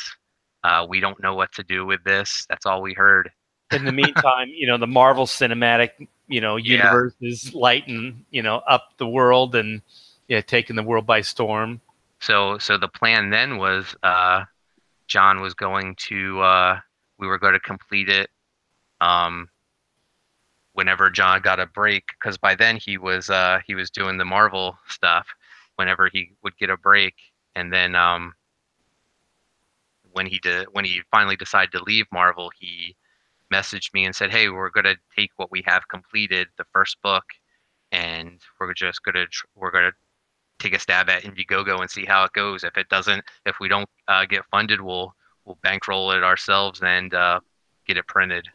[SPEAKER 3] We don't know what to do with this. That's all we heard.
[SPEAKER 1] In the meantime, the Marvel Cinematic,
[SPEAKER 3] Yeah.
[SPEAKER 1] universe is lighting, up the world and yeah, taking the world by storm.
[SPEAKER 3] So the plan then was John was going to we were going to complete it um, whenever John got a break, because by then he was doing the Marvel stuff whenever he would get a break, and then when he finally decided to leave Marvel, he messaged me and said, "Hey, we're gonna take what we have completed, the first book, and we're gonna take a stab at Indiegogo and see how it goes. If we don't get funded, we'll bankroll it ourselves and get it printed."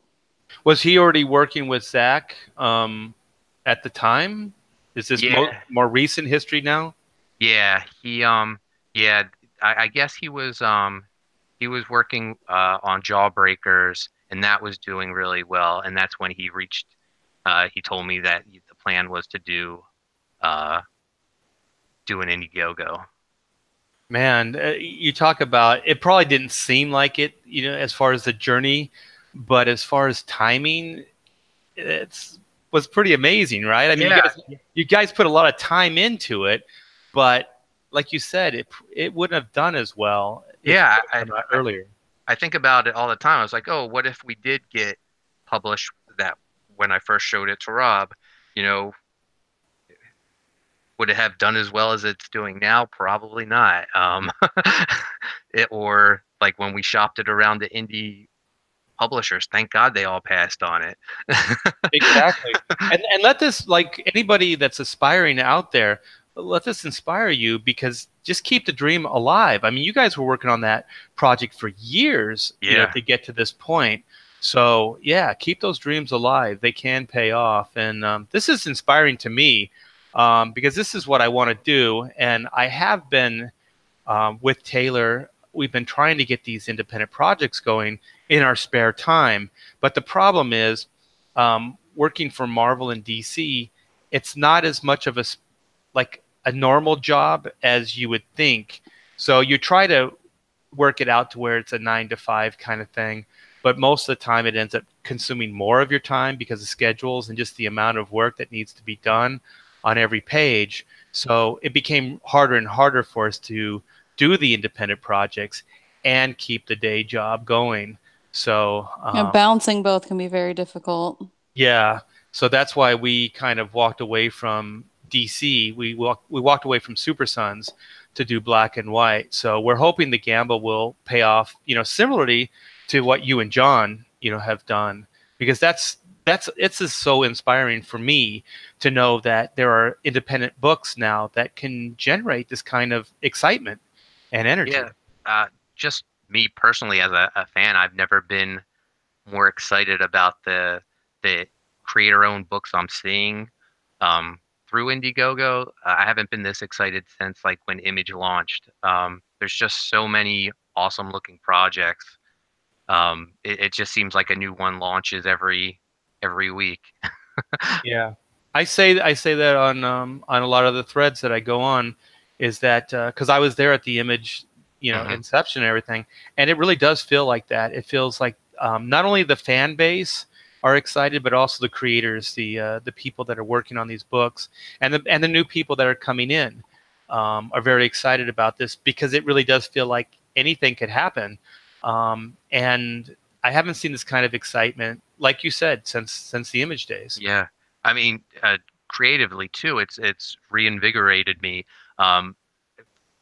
[SPEAKER 1] Was he already working with Zach at the time? Is this
[SPEAKER 3] Yeah,
[SPEAKER 1] more recent history now?
[SPEAKER 3] yeah, yeah. I guess he was working on Jawbreakers, and that was doing really well. And that's when he told me that the plan was to uh, do an Indiegogo.
[SPEAKER 1] Man, you talk about it probably didn't seem like it, as far as the journey, but as far as timing, it's was pretty amazing, right? I mean,
[SPEAKER 3] Yeah,
[SPEAKER 1] you guys put a lot of time into it, but like you said, it wouldn't have done as well if it
[SPEAKER 3] yeah.
[SPEAKER 1] had come out
[SPEAKER 3] I
[SPEAKER 1] earlier.
[SPEAKER 3] I think about it all the time. I was like, oh, what if we did get published that when I first showed it to Rob? You know, would it have done as well as it's doing now? Probably not. Or like when we shopped it around the indie publishers. Thank God they all passed on it.
[SPEAKER 1] Exactly. And let this, like anybody that's aspiring out there, let this inspire you, because just keep the dream alive. I mean, you guys were working on that project for years,
[SPEAKER 3] Yeah.
[SPEAKER 1] to get to this point. So yeah, keep those dreams alive. They can pay off. And this is inspiring to me, because this is what I want to do. And I have been, with Taylor, we've been trying to get these independent projects going in our spare time. But the problem is, working for Marvel and DC, it's not as much of like a normal job as you would think. So you try to work it out to where it's a 9 to 5 kind of thing, but most of the time it ends up consuming more of your time because of schedules and just the amount of work that needs to be done on every page. So it became harder and harder for us to do the independent projects and keep the day job going. So
[SPEAKER 2] Balancing both can be very difficult.
[SPEAKER 1] yeah, so that's why we kind of walked away from DC. We walked away from Super Sons to do black and white. So we're hoping the gamble will pay off, similarly to what you and John, have done, because it's just so inspiring for me to know that there are independent books now that can generate this kind of excitement and energy.
[SPEAKER 3] Yeah. Just me personally as a fan, I've never been more excited about the creator-owned books I'm seeing through Indiegogo. I haven't been this excited since like when Image launched. There's just so many awesome-looking projects. It just seems like a new one launches every week.
[SPEAKER 1] Yeah, I say that on a lot of the threads that I go on, is that because I was there at the Image,
[SPEAKER 3] Hmm.
[SPEAKER 1] inception and everything, and it really does feel like that. It feels like not only the fan base are excited, but also the creators, the people that are working on these books, and the new people that are coming in, are very excited about this, because it really does feel like anything could happen, and I haven't seen this kind of excitement, like you said, since the Image days.
[SPEAKER 3] Yeah, I mean, creatively too, it's reinvigorated me. Um,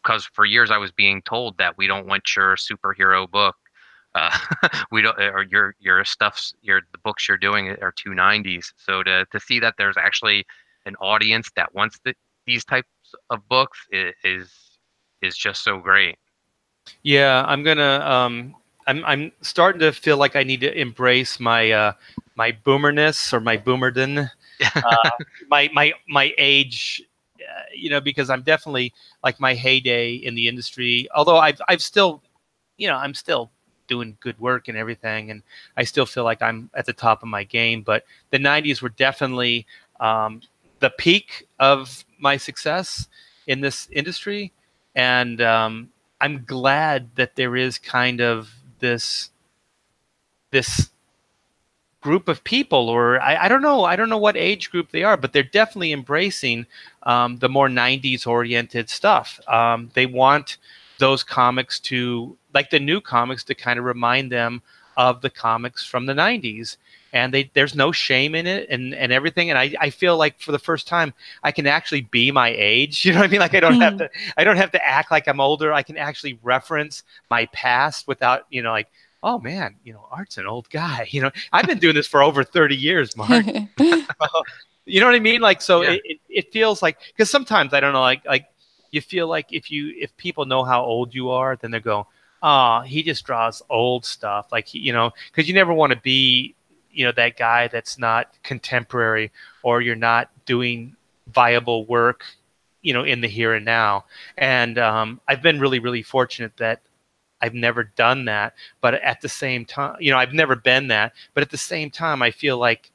[SPEAKER 3] because for years I was being told that we don't want your superhero book. Uh, we don't, or your stuff's the books you're doing are 290s. So to see that there's actually an audience that wants these types of books is just so great.
[SPEAKER 1] Yeah, I'm starting to feel like I need to embrace my boomerness, or my boomerdom, my age, because I'm definitely like my heyday in the industry. Although I've still, I'm still doing good work and everything, and I still feel like I'm at the top of my game. But the '90s were definitely, the peak of my success in this industry, and I'm glad that there is kind of this group of people, or I don't know what age group they are, but they're definitely embracing the more 90s oriented stuff. They want those comics to, like the new comics, to kind of remind them of the comics from the 90s. And there's no shame in it, and everything. And I feel like for the first time I can actually be my age. You know what I mean? Like I don't have to act like I'm older. I can actually reference my past without, like, oh man, Art's an old guy. I've been doing this for over 30 years, Mark. You know what I mean? Like, so
[SPEAKER 3] Yeah,
[SPEAKER 1] it feels like, because sometimes I don't know, like you feel like if people know how old you are, then they go, oh, he just draws old stuff. Like because you never want to be, that guy that's not contemporary, or you're not doing viable work, in the here and now. And I've been really, really fortunate that I've never done that, but at the same time, I've never been that, but at the same time, I feel like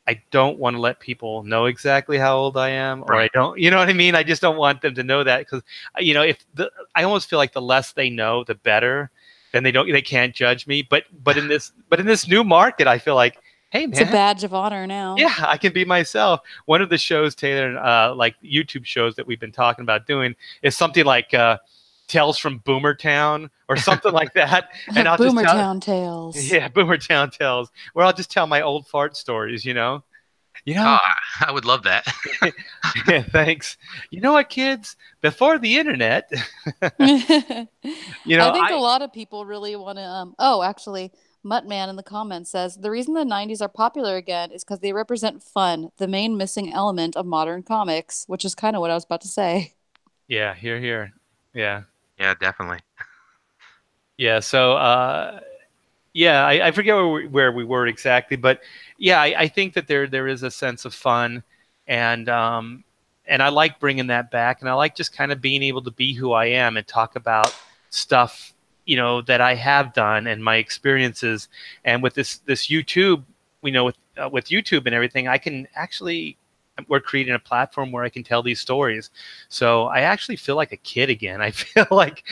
[SPEAKER 1] I don't want to let people know exactly how old I am, or I
[SPEAKER 3] right.
[SPEAKER 1] don't, you know what I mean? I just don't want them to know that, because, I almost feel like the less they know, the better. Then they can't judge me. But in this new market, I feel like, hey
[SPEAKER 2] It's a
[SPEAKER 1] man,
[SPEAKER 2] badge of honor now.
[SPEAKER 1] yeah, I can be myself. One of the shows, Taylor, like YouTube shows that we've been talking about doing, is something like Tales from Boomertown, or something like that. And I'll just tell,
[SPEAKER 2] Boomertown tales.
[SPEAKER 1] yeah, Boomertown Tales, where I'll just tell my old fart stories. You
[SPEAKER 3] Oh,
[SPEAKER 1] know,
[SPEAKER 3] I would love that.
[SPEAKER 1] yeah, thanks. You know what, kids? Before the internet,
[SPEAKER 2] I think a
[SPEAKER 1] I
[SPEAKER 2] lot of people really want to. Oh, actually, Muttman in the comments says the reason the 90s are popular again is because they represent fun, the main missing element of modern comics, which is kind of what I was about to say.
[SPEAKER 1] Yeah, here. Yeah.
[SPEAKER 3] Yeah, definitely.
[SPEAKER 1] Yeah. So, yeah, I forget where we were exactly, but yeah, I think that there is a sense of fun, and and I like bringing that back, and I like just kind of being able to be who I am and talk about stuff, that I have done and my experiences, and with this YouTube, with YouTube and everything, I can actually. We're creating a platform where I can tell these stories, so I actually feel like a kid again. I feel like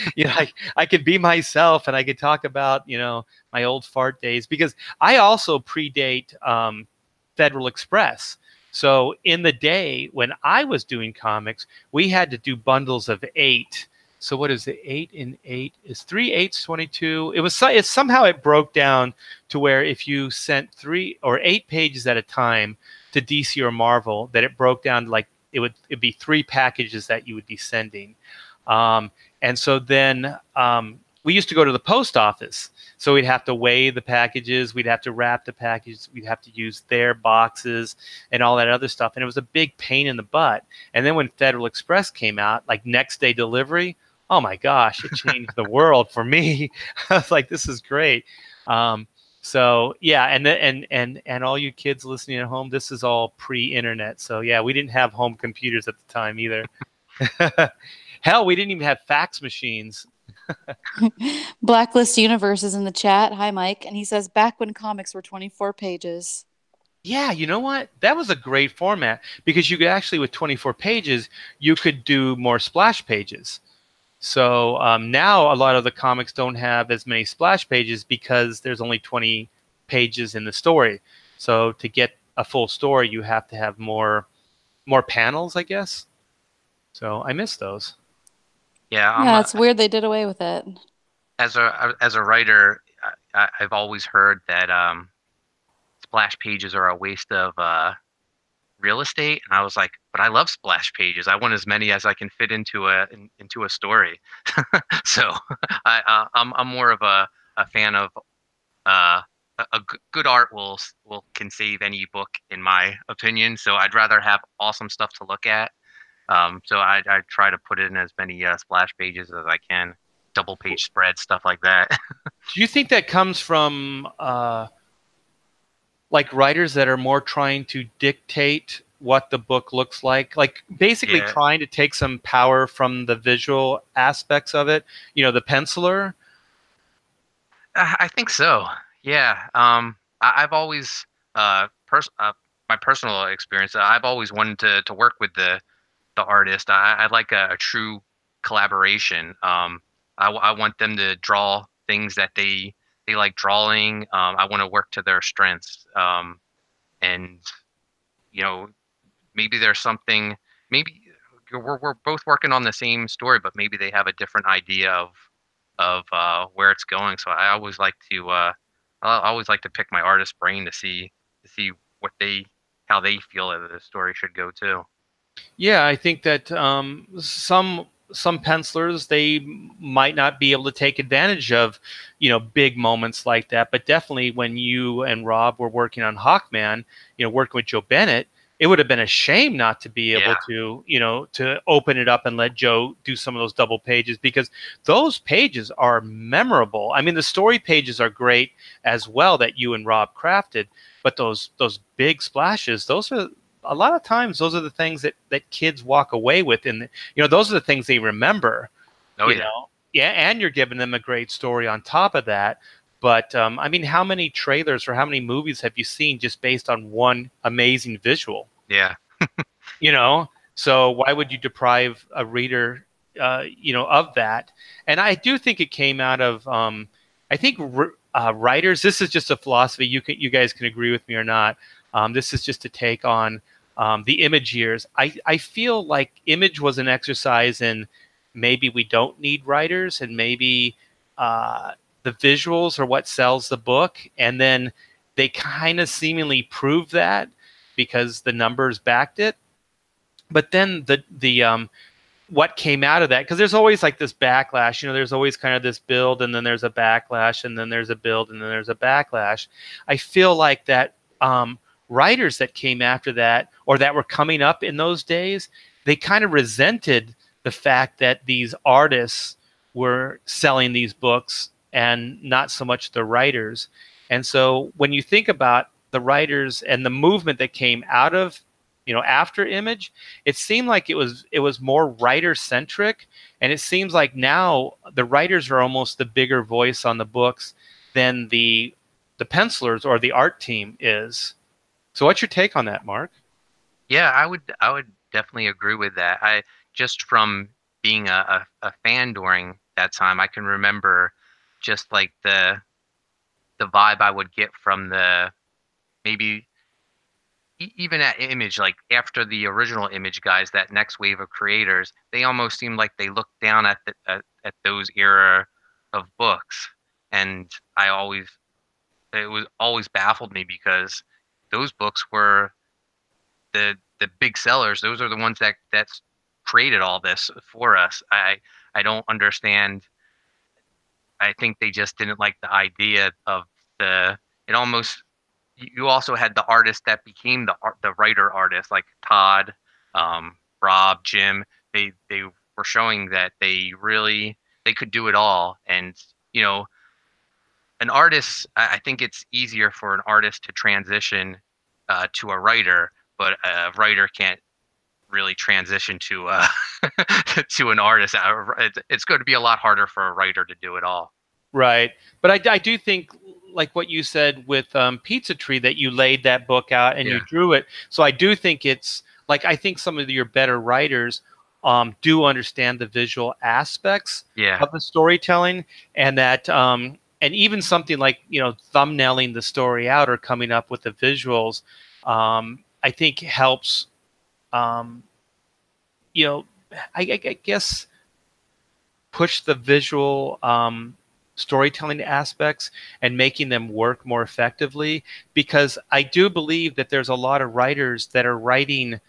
[SPEAKER 1] I can be myself, and I can talk about my old fart days, because I also predate Federal Express. So in the day when I was doing comics, we had to do bundles of 8. So what is it? 8 and 8 is 3/8, 22. It's somehow it broke down to where if you sent 3 or 8 pages at a time to DC or Marvel, that it broke down to like it'd be 3 packages that you would be sending. And so then we used to go to the post office. So we'd have to weigh the packages, we'd have to wrap the packages, we'd have to use their boxes and all that other stuff. And it was a big pain in the butt. And then when Federal Express came out, like next day delivery, oh my gosh, it changed the world for me. I was like, this is great. So yeah, and all you kids listening at home, this is all pre-internet. So yeah, we didn't have home computers at the time either. Hell, we didn't even have fax machines.
[SPEAKER 2] Blacklist Universe is in the chat. Hi, Mike. And he says, back when comics were 24 pages.
[SPEAKER 1] Yeah, you know what? That was a great format, because you could actually, with 24 pages, you could do more splash pages. So now a lot of the comics don't have as many splash pages because there's only 20 pages in the story. So to get a full story, you have to have more panels, I guess. So I miss those.
[SPEAKER 2] Yeah, it's weird they did away with it.
[SPEAKER 3] As a writer, I've always heard that splash pages are a waste of real estate, and I was like, but I love splash pages. I want as many as I can fit into a story. So I'm more of a fan of good art can save any book, in my opinion. So I'd rather have awesome stuff to look at. So I try to put in as many splash pages as I can, double page spreads, stuff like that.
[SPEAKER 1] Do you think that comes from like writers that are more trying to dictate what the book looks like basically trying to take some power from the visual aspects of it? The penciler.
[SPEAKER 3] I think so. Yeah. I've always my personal experience. I've always wanted to work with the artist. I like a true collaboration. I want them to draw things that they like drawing. I want to work to their strengths. And maybe there's something. Maybe we're both working on the same story, but maybe they have a different idea of where it's going. So I always like to pick my artist's brain to see how they feel that the story should go too.
[SPEAKER 1] Yeah, I think that some pencilers, they might not be able to take advantage of big moments like that, but definitely when you and Rob were working on Hawkman, working with Joe Bennett, it would have been a shame not to be able to to open it up and let Joe do some of those double pages, because those pages are memorable. I mean, the story pages are great as well that you and Rob crafted, but those big splashes, those are a lot of times those are the things that kids walk away with, and those are the things they remember. Yeah, and you're giving them a great story on top of that. But I mean, how many trailers or how many movies have you seen just based on one amazing visual?
[SPEAKER 3] Yeah.
[SPEAKER 1] So why would you deprive a reader of that? And I do think it came out of I think writers, this is just a philosophy, you guys can agree with me or not. This is just a take on the Image years. I feel like Image was an exercise in maybe we don't need writers, and maybe the visuals are what sells the book. And then they kind of seemingly proved that because the numbers backed it. But then what came out of that, because there's always like this backlash. There's always kind of this build, and then there's a backlash, and then there's a build, and then there's a backlash. I feel like that writers that came after that, or that were coming up in those days, they kind of resented the fact that these artists were selling these books and not so much the writers. And so when you think about the writers and the movement that came out of, after Image, it seemed like it was more writer centric, and it seems like now the writers are almost the bigger voice on the books than the pencilers or the art team is. So what's your take on that, Mark?
[SPEAKER 3] Yeah, I would definitely agree with that. I just from being a fan during that time, I can remember just like the vibe I would get from the maybe even at Image, like after the original Image guys, that next wave of creators, they almost seemed like they looked down at at those era of books, and it was always baffled me because those books were the big sellers. Those are the ones that created all this for us. I don't understand. I think they just didn't like the idea of it almost. You also had the artist that became the writer artist, like Todd, Rob, Jim. They were showing that they could do it all. And an artist, I think it's easier for an artist to transition to a writer, but a writer can't really transition to to an artist. It's going to be a lot harder for a writer to do it all.
[SPEAKER 1] Right. But I do think, like what you said with Pizza Tree, that you laid that book out and you drew it. So I do think it's like, I think some of your better writers do understand the visual aspects of the storytelling, and that and even something like thumbnailing the story out or coming up with the visuals, I think helps. I guess push the visual storytelling aspects and making them work more effectively, because I do believe that there's a lot of writers that are writing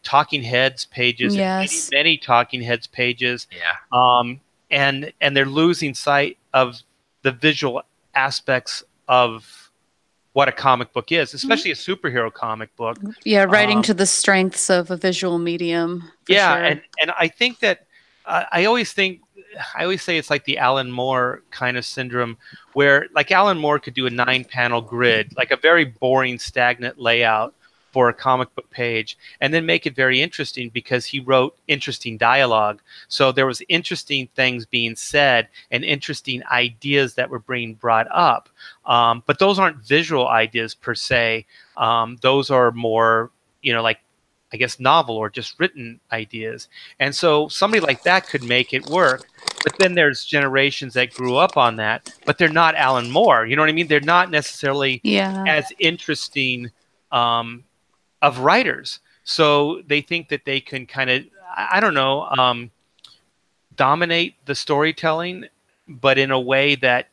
[SPEAKER 1] talking heads pages,
[SPEAKER 2] yes,
[SPEAKER 1] many talking heads pages, and they're losing sight of the visual aspects of what a comic book is, especially a superhero comic book.
[SPEAKER 2] Yeah, writing to the strengths of a visual medium.
[SPEAKER 1] Yeah,
[SPEAKER 2] sure.
[SPEAKER 1] and I think that I always say it's like the Alan Moore kind of syndrome, where like Alan Moore could do a 9-panel grid, like a very boring, stagnant layout for a comic book page, and then make it very interesting because he wrote interesting dialogue. So there was interesting things being said and interesting ideas that were being brought up. But those aren't visual ideas per se. Those are more, like, I guess, novel or just written ideas. And so somebody like that could make it work. But then there's generations that grew up on that, but they're not Alan Moore. You know what I mean? They're not necessarily as interesting of writers. So they think that they can kind of, I don't know, dominate the storytelling, but in a way that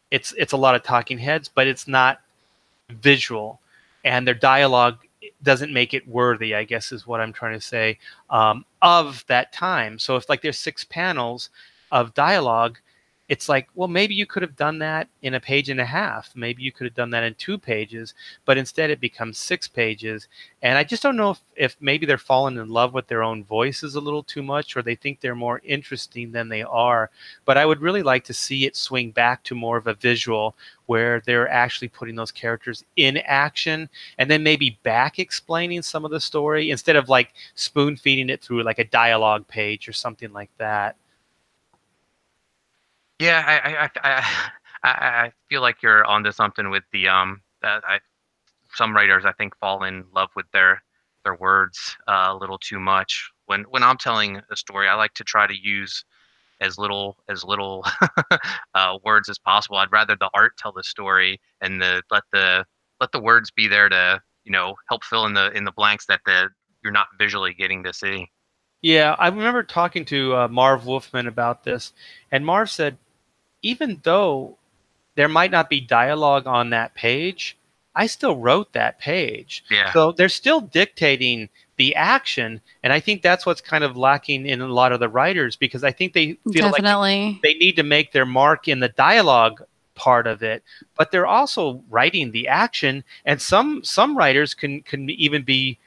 [SPEAKER 1] it's a lot of talking heads, but it's not visual, and their dialogue doesn't make it worthy, I guess is what I'm trying to say, of that time. So if like there's 6 panels of dialogue, it's like, well, maybe you could have done that in a page and a half. Maybe you could have done that in 2 pages, but instead it becomes 6 pages. And I just don't know if maybe they're falling in love with their own voices a little too much, or they think they're more interesting than they are. But I would really like to see it swing back to more of a visual, where they're actually putting those characters in action, and then maybe back explaining some of the story instead of like spoon feeding it through like a dialogue page or something like that.
[SPEAKER 3] Yeah, I feel like you're onto something with the some writers, I think, fall in love with their words a little too much. When I'm telling a story, I like to try to use as little words as possible. I'd rather the art tell the story, and let the words be there to help fill in the blanks that you're not visually getting to see.
[SPEAKER 1] Yeah, I remember talking to Marv Wolfman about this, and Marv said, even though there might not be dialogue on that page, I still wrote that page.
[SPEAKER 3] Yeah.
[SPEAKER 1] So they're still dictating the action, and I think that's what's kind of lacking in a lot of the writers, because I think they feel like
[SPEAKER 2] Definitely.
[SPEAKER 1] they need to make their mark in the dialogue part of it, but they're also writing the action, and some writers can even be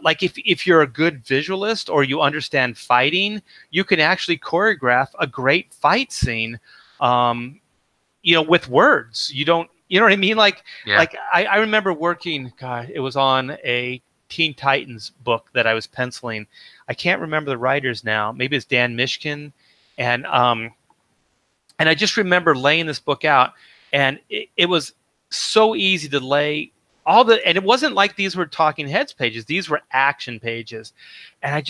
[SPEAKER 1] like if you're a good visualist or you understand fighting, you can actually choreograph a great fight scene, with words. You don't, you know what I mean?
[SPEAKER 3] Yeah.
[SPEAKER 1] I remember working, God, it was on a Teen Titans book that I was penciling. I can't remember the writers now. Maybe it's Dan Mishkin, and I just remember laying this book out, and it was so easy to lay and it wasn't like these were talking heads pages. These were action pages, and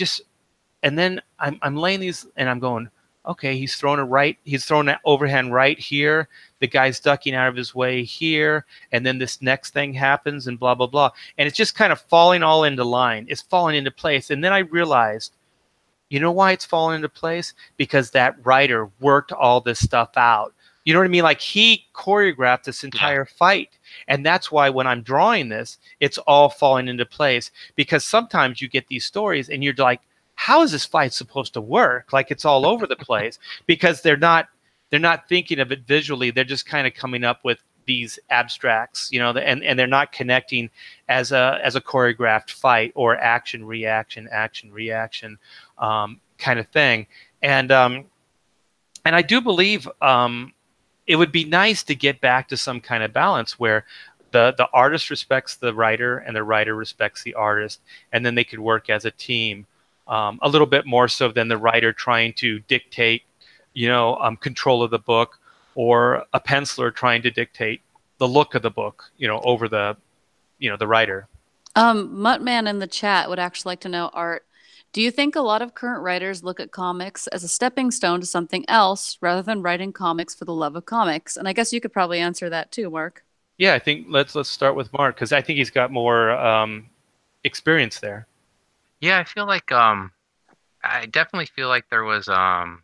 [SPEAKER 1] and then I'm laying these, and I'm going, okay, he's throwing that overhand right here. The guy's ducking out of his way here, and then this next thing happens, and blah blah blah, and it's just kind of falling all into line. It's falling into place, and then I realized, you know why it's falling into place? Because that writer worked all this stuff out. You know what I mean? Like, he choreographed this entire fight. And that's why when I'm drawing this, it's all falling into place. Because sometimes you get these stories and you're like, how is this fight supposed to work? Like, it's all over the place, because they're not thinking of it visually. They're just kind of coming up with these abstracts, and they're not connecting as a choreographed fight or action reaction kind of thing. And I do believe it would be nice to get back to some kind of balance where the artist respects the writer and the writer respects the artist, and then they could work as a team, a little bit more so than the writer trying to dictate, control of the book, or a penciler trying to dictate the look of the book, over the writer.
[SPEAKER 2] Muttman in the chat would actually like to know, Art, do you think a lot of current writers look at comics as a stepping stone to something else rather than writing comics for the love of comics? And I guess you could probably answer that too, Mark.
[SPEAKER 1] Yeah, I think let's start with Mark, because I think he's got more experience there.
[SPEAKER 3] Yeah, I feel like I definitely feel like there was a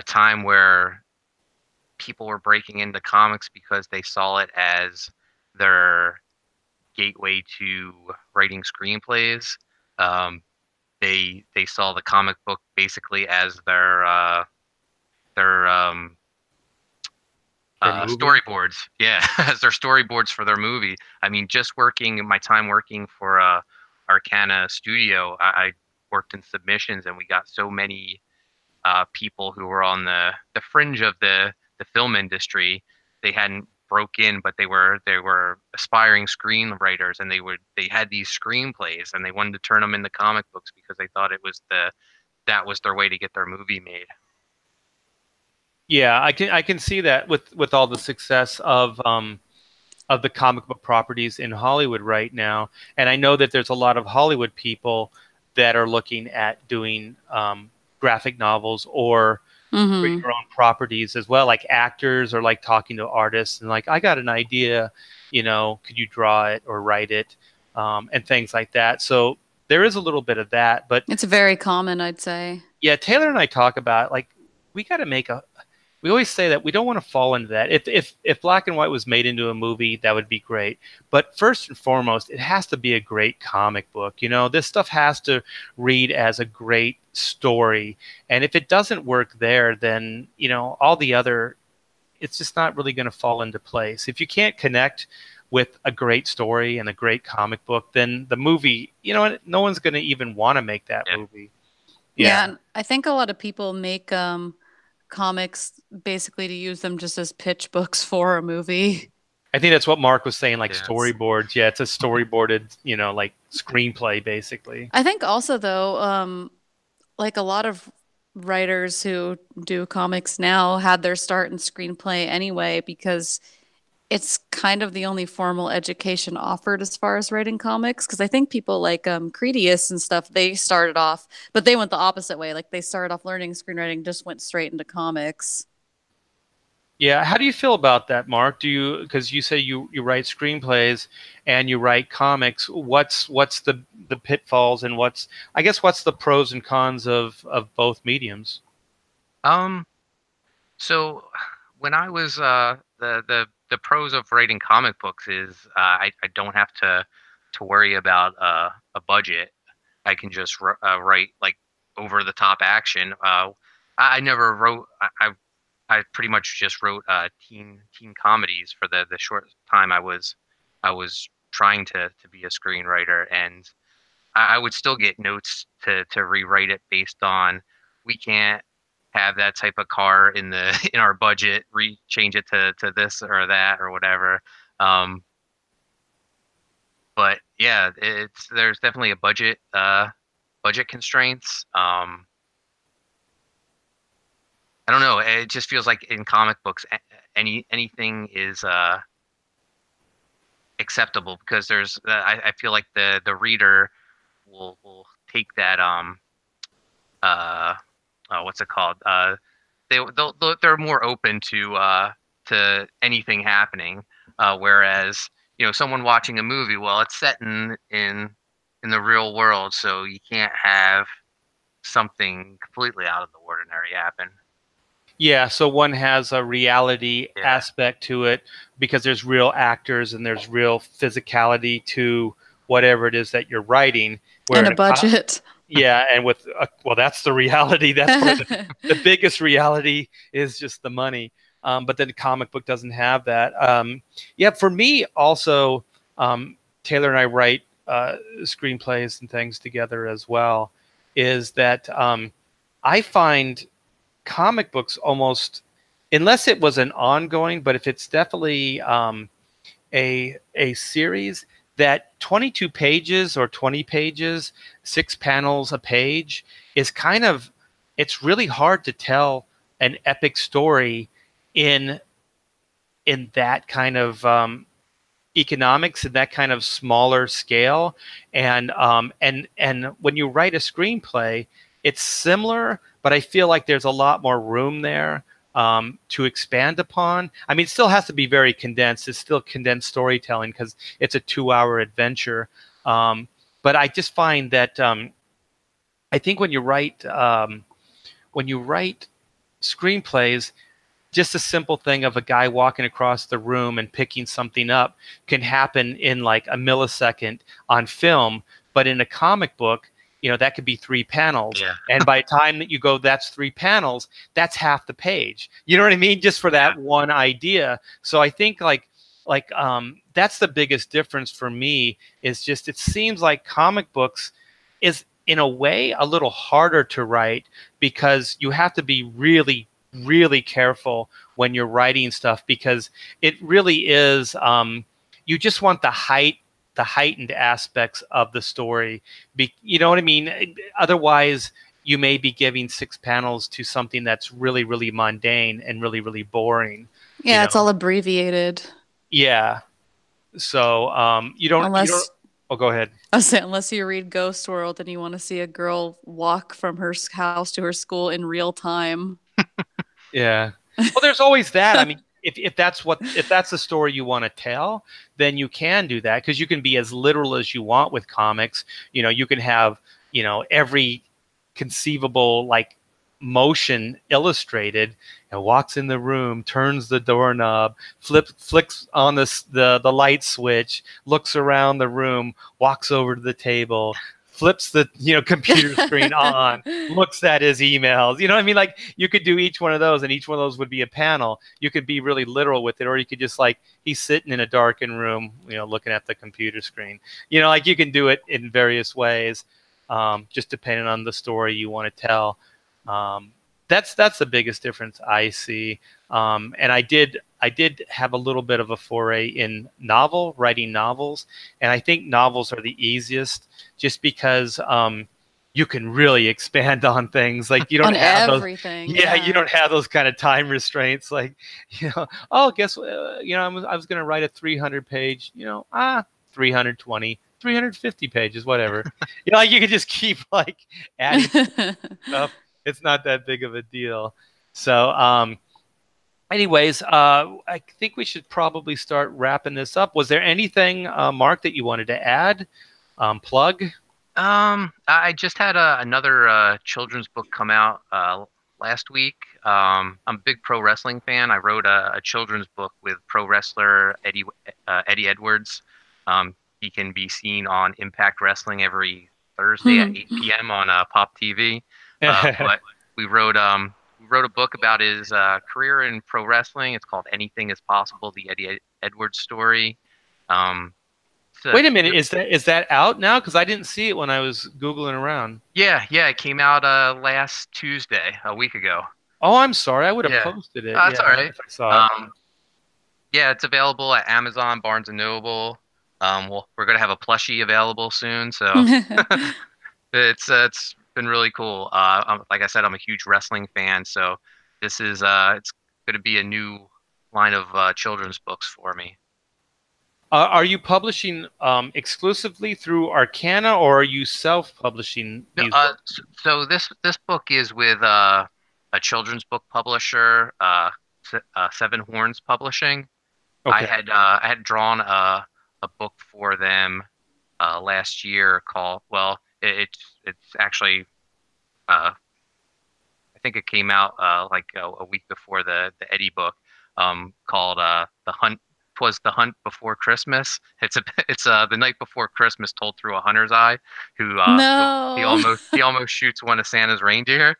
[SPEAKER 3] time where people were breaking into comics because they saw it as their gateway to writing screenplays. Um, they saw the comic book basically as their storyboards. Yeah, as their storyboards for their movie. I mean, just my time working for Arcana Studio, I worked in submissions, and we got so many people who were on the fringe of the film industry. They hadn't broke in, but they were aspiring screenwriters, and they had these screenplays, and they wanted to turn them into comic books because they thought that was their way to get their movie made.
[SPEAKER 1] Yeah, I can see that with all the success of the comic book properties in Hollywood right now, and I know that there's a lot of Hollywood people that are looking at doing graphic novels or
[SPEAKER 2] Mm-hmm.
[SPEAKER 1] your own properties as well. Like, actors are like talking to artists and like, I got an idea, could you draw it or write it, and things like that. So there is a little bit of that, but
[SPEAKER 2] It's very common, I'd say.
[SPEAKER 1] yeah, Taylor and I talk about, like, we got to make we always say that we don't want to fall into that. If Black and White was made into a movie, that would be great. But first and foremost, it has to be a great comic book. This stuff has to read as a great story. And if it doesn't work there, then, all the other, it's just not really going to fall into place. If you can't connect with a great story and a great comic book, then the movie, no one's going to even want to make that movie.
[SPEAKER 2] Yeah, and I think a lot of people make comics basically to use them just as pitch books for a movie.
[SPEAKER 1] I think that's what Mark was saying, like,
[SPEAKER 3] Yes.
[SPEAKER 1] storyboards. Yeah, it's a storyboarded, like, screenplay, basically.
[SPEAKER 2] I think also though, like a lot of writers who do comics now had their start in screenplay anyway, because it's kind of the only formal education offered as far as writing comics. Because I think people like Credius and stuff, they started off, but they went the opposite way. Like, they started off learning screenwriting, just went straight into comics.
[SPEAKER 1] Yeah, how do you feel about that, Mark? Because you say you write screenplays and you write comics. What's the pitfalls, and what's the pros and cons of both mediums?
[SPEAKER 3] So when I was the the pros of writing comic books is I don't have to worry about a budget. I can just write like over the top action. I never wrote. I pretty much just wrote teen comedies for the short time I was trying to be a screenwriter, and I would still get notes to rewrite it based on we can't have that type of car in the in our budget, change it to this or that or whatever. Um, but yeah, there's definitely a budget constraints. I don't know. It just feels like in comic books, anything is acceptable because I feel like the reader will take that uh what's it called they're more open to anything happening, whereas someone watching a movie, well, it's set in the real world, so you can't have something completely out of the ordinary happen.
[SPEAKER 1] Yeah, so one has a reality aspect to it because there's real actors and there's real physicality to whatever it is that you're writing.
[SPEAKER 2] And a budget.
[SPEAKER 1] Yeah, and with well, that's the reality. That's probably the biggest reality is just the money. But then the comic book doesn't have that. Yeah, for me also, Taylor and I write screenplays and things together as well. Is that I find comic books almost, unless it was an ongoing, but if it's definitely a series, that 22 pages or 20 pages, 6 panels a page is kind of, it's really hard to tell an epic story in that kind of economics and that kind of smaller scale. And when you write a screenplay, it's similar, but I feel like there's a lot more room there to expand upon. I mean, it still has to be very condensed. It's still condensed storytelling because it's a 2-hour adventure. But I just find that I think when you write screenplays, just a simple thing of a guy walking across the room and picking something up can happen in like a millisecond on film. But in a comic book, that could be 3 panels.
[SPEAKER 3] Yeah.
[SPEAKER 1] And by the time that you go, that's 3 panels, that's half the page. You know what I mean? Just for that one idea. So I think that's the biggest difference for me is just, it seems like comic books is in a way a little harder to write because you have to be really, really careful when you're writing stuff because it really is, you just want the heightened aspects of the story. You know what I mean? Otherwise, you may be giving 6 panels to something that's really, really mundane and really, really boring.
[SPEAKER 2] Yeah, it's all abbreviated.
[SPEAKER 1] Yeah. So you don't. Oh, go ahead.
[SPEAKER 2] I say unless you read Ghost World and you want to see a girl walk from her house to her school in real time.
[SPEAKER 1] Yeah. Well, there's always that. I mean, if that's the story you want to tell, then you can do that because you can be as literal as you want with comics. You can have, every conceivable like motion illustrated, and walks in the room, turns the doorknob, flicks on the light switch, looks around the room, walks over to the table, flips the computer screen on, looks at his emails. You know what I mean? Like you could do each one of those, and each one of those would be a panel. You could be really literal with it, or you could just like he's sitting in a darkened room, looking at the computer screen. Like you can do it in various ways, just depending on the story you want to tell. That's the biggest difference I see. And I did have a little bit of a foray in writing novels, and I think novels are the easiest just because you can really expand on things. Like you don't have
[SPEAKER 2] everything.
[SPEAKER 1] Yeah, you don't have those kind of time restraints. Like, oh, guess I was going to write a 300-page, 320, 350 pages, whatever. Like you could just keep like adding stuff. It's not that big of a deal. So, anyways, I think we should probably start wrapping this up. Was there anything, Mark, that you wanted to add? Plug?
[SPEAKER 3] I just had another children's book come out last week. I'm a big pro wrestling fan. I wrote a children's book with pro wrestler Eddie Edwards. He can be seen on Impact Wrestling every Thursday at 8 p.m. on Pop TV. But we wrote a book about his career in pro wrestling. It's called Anything Is Possible: The Eddie Edwards Story. Um,
[SPEAKER 1] Wait a minute, is that out now? Because I didn't see it when I was Googling around.
[SPEAKER 3] Yeah, it came out last Tuesday, a week ago.
[SPEAKER 1] Oh, I'm sorry. I would have
[SPEAKER 3] Yeah.
[SPEAKER 1] posted it.
[SPEAKER 3] That's
[SPEAKER 1] Yeah,
[SPEAKER 3] all right.
[SPEAKER 1] if I saw it.
[SPEAKER 3] Yeah, it's available at Amazon, Barnes and Noble. We're gonna have a plushie available soon, so it's been really cool. Like I said, I'm a huge wrestling fan, so this is it's gonna be a new line of children's books for me.
[SPEAKER 1] Are you publishing exclusively through Arcana, or are you self-publishing these books?
[SPEAKER 3] So this book is with a children's book publisher, Seven Horns Publishing.
[SPEAKER 1] Okay.
[SPEAKER 3] I had drawn a book for them last year called it's actually I think it came out like a week before the Eddie book called The Hunt. Was the hunt before Christmas? It's the night before Christmas told through a hunter's eye, who
[SPEAKER 2] No.
[SPEAKER 3] he almost shoots one of Santa's reindeer.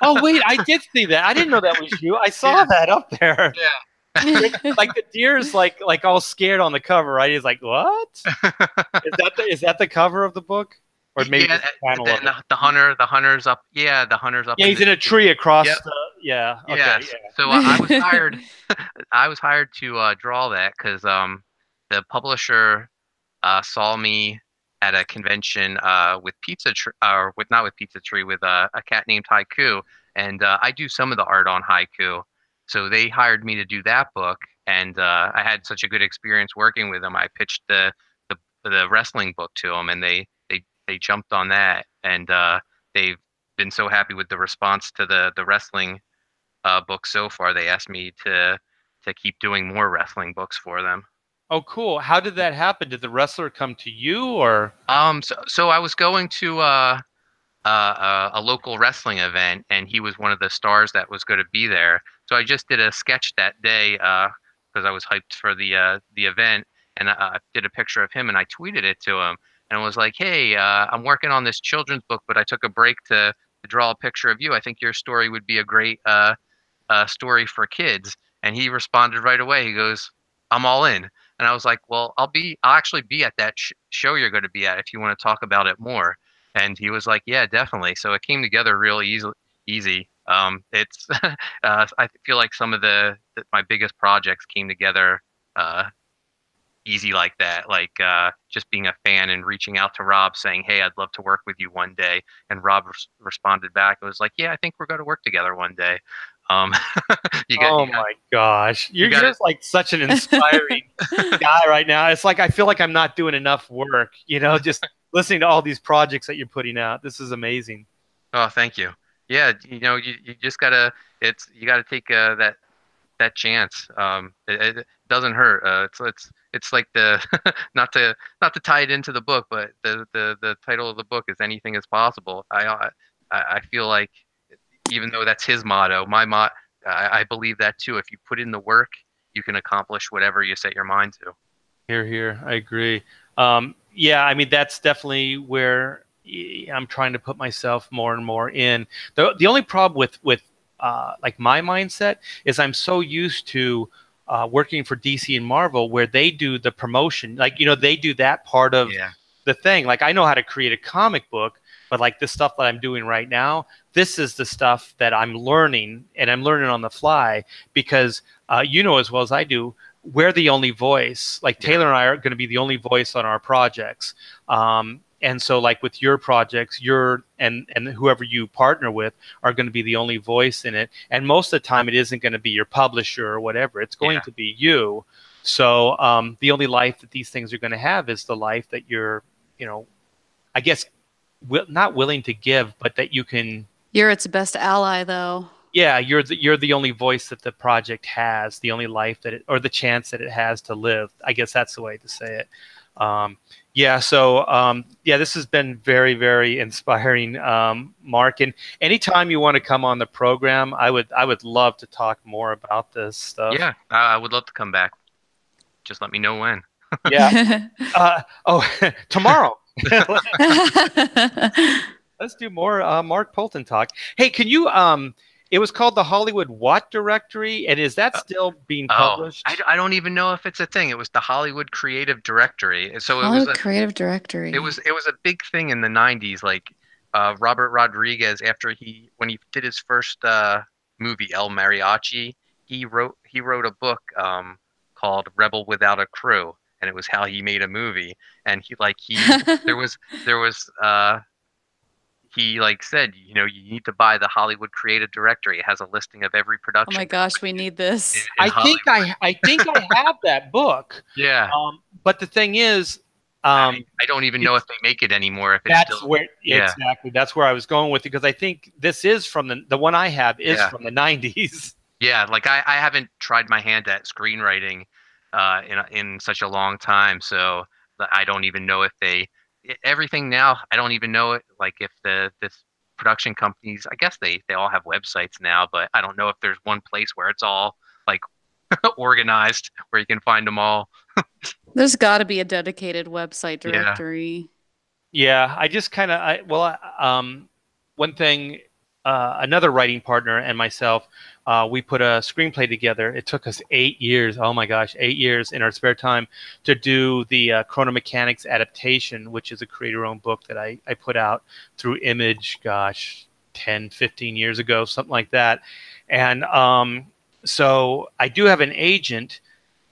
[SPEAKER 1] Oh wait, I did see that. I didn't know that was you. I saw that up there.
[SPEAKER 3] Yeah.
[SPEAKER 1] Like the deer's like all scared on the cover, right? He's like, "What? Is that the cover of the book, or maybe
[SPEAKER 3] Yeah,
[SPEAKER 1] just the panel of it?
[SPEAKER 3] the hunter's up. Yeah, the hunter's up.
[SPEAKER 1] Yeah, he's in a tree across
[SPEAKER 3] Yep.
[SPEAKER 1] the. Yeah. Okay.
[SPEAKER 3] Yeah.
[SPEAKER 1] Yeah.
[SPEAKER 3] So I was hired. I was hired to draw that because the publisher saw me at a convention with or with not with Pizza Tree, with a cat named Haiku, and I do some of the art on Haiku. So they hired me to do that book, and I had such a good experience working with them. I pitched the wrestling book to them, and they jumped on that, and they've been so happy with the response to the wrestling book so far. They asked me to keep doing more wrestling books for them.
[SPEAKER 1] Oh, cool. How did that happen? Did the wrestler come to you, or?
[SPEAKER 3] So I was going to a local wrestling event, and he was one of the stars that was going to be there. So I just did a sketch that day because I was hyped for the event, and I did a picture of him and I tweeted it to him, and was like, "Hey, I'm working on this children's book, but I took a break to draw a picture of you. I think your story would be a great story for kids." And he responded right away. He goes, "I'm all in." And I was like, "Well, I'll actually be at that show you're going to be at if you want to talk about it more." And he was like, "Yeah, definitely." So it came together real easy. It's I feel like some of my biggest projects came together easy like that. Like just being a fan and reaching out to Rob saying, "Hey, I'd love to work with you one day." And Rob responded back. It was like, "Yeah, I think we're going to work together one day." Um,
[SPEAKER 1] My gosh, you're just like such an inspiring guy right now. It's like I feel like I'm not doing enough work, just listening to all these projects that you're putting out. This is amazing.
[SPEAKER 3] Oh, thank you. Yeah, you just gotta you gotta take that chance. It doesn't hurt. It's like the not to tie it into the book, but the title of the book is Anything Is Possible. I feel like even though that's his motto, I believe that too. If you put in the work, you can accomplish whatever you set your mind to.
[SPEAKER 1] Hear, hear. I agree. Yeah, I mean that's definitely where I'm trying to put myself more and more in. The only problem with like my mindset is I'm so used to working for DC and Marvel where they do the promotion, like they do that part of the thing. Like I know how to create a comic book, but like the stuff that I'm doing right now, this is the stuff that I'm learning, and I'm learning on the fly because as well as I do, we're the only voice. Like Taylor and I are going to be the only voice on our projects. And so like with your projects, and whoever you partner with are going to be the only voice in it. And most of the time it isn't going to be your publisher or whatever. It's going to be you. So the only life that these things are going to have is the life that you're, I guess, not willing to give, but that you can.
[SPEAKER 2] You're its best ally, though.
[SPEAKER 1] Yeah, you're the only voice that the project has, the only life or the chance that it has to live. I guess that's the way to say it. Yeah, so yeah, this has been very, very inspiring, Mark. And anytime you want to come on the program, I would love to talk more about this stuff.
[SPEAKER 3] Yeah, I would love to come back. Just let me know when.
[SPEAKER 1] Yeah. Oh, tomorrow. Let's do more Mark Poulton talk. Hey, can you? It was called the Hollywood What Directory, and is that still being
[SPEAKER 3] Oh,
[SPEAKER 1] published?
[SPEAKER 3] I don't even know if it's a thing. It was the Hollywood Creative Directory. So
[SPEAKER 2] Hollywood Creative Directory.
[SPEAKER 3] it was a big thing in the 90s. Like Robert Rodriguez, after when he did his first movie El Mariachi, he wrote a book called Rebel Without a Crew, and it was how he made a movie. And there was there was he like said, you know, you need to buy the Hollywood Creative Directory. It has a listing of every
[SPEAKER 2] Oh my
[SPEAKER 3] production
[SPEAKER 2] gosh, we need this.
[SPEAKER 3] in
[SPEAKER 1] I think
[SPEAKER 3] Hollywood.
[SPEAKER 1] I have that book.
[SPEAKER 3] Yeah.
[SPEAKER 1] But the thing is,
[SPEAKER 3] I don't even know if they make it anymore. If it's
[SPEAKER 1] that's
[SPEAKER 3] still,
[SPEAKER 1] where
[SPEAKER 3] yeah,
[SPEAKER 1] exactly that's where I was going with it because I think this is from the one I have is
[SPEAKER 3] yeah,
[SPEAKER 1] from the 90s.
[SPEAKER 3] yeah. Like I haven't tried my hand at screenwriting in such a long time, so I don't even know if everything now. I don't even know it. Like if this production companies, I guess they all have websites now, but I don't know if there's one place where it's all like organized where you can find them all.
[SPEAKER 2] There's got to be a dedicated website
[SPEAKER 3] Yeah.
[SPEAKER 2] directory.
[SPEAKER 1] Yeah, I just kind of one thing another writing partner and myself we put a screenplay together. It took us 8 years. Oh my gosh, 8 years in our spare time to do the Chrono Mechanics adaptation, which is a creator-owned book that I put out through Image, gosh, 10, 15 years ago, something like that. And so I do have an agent,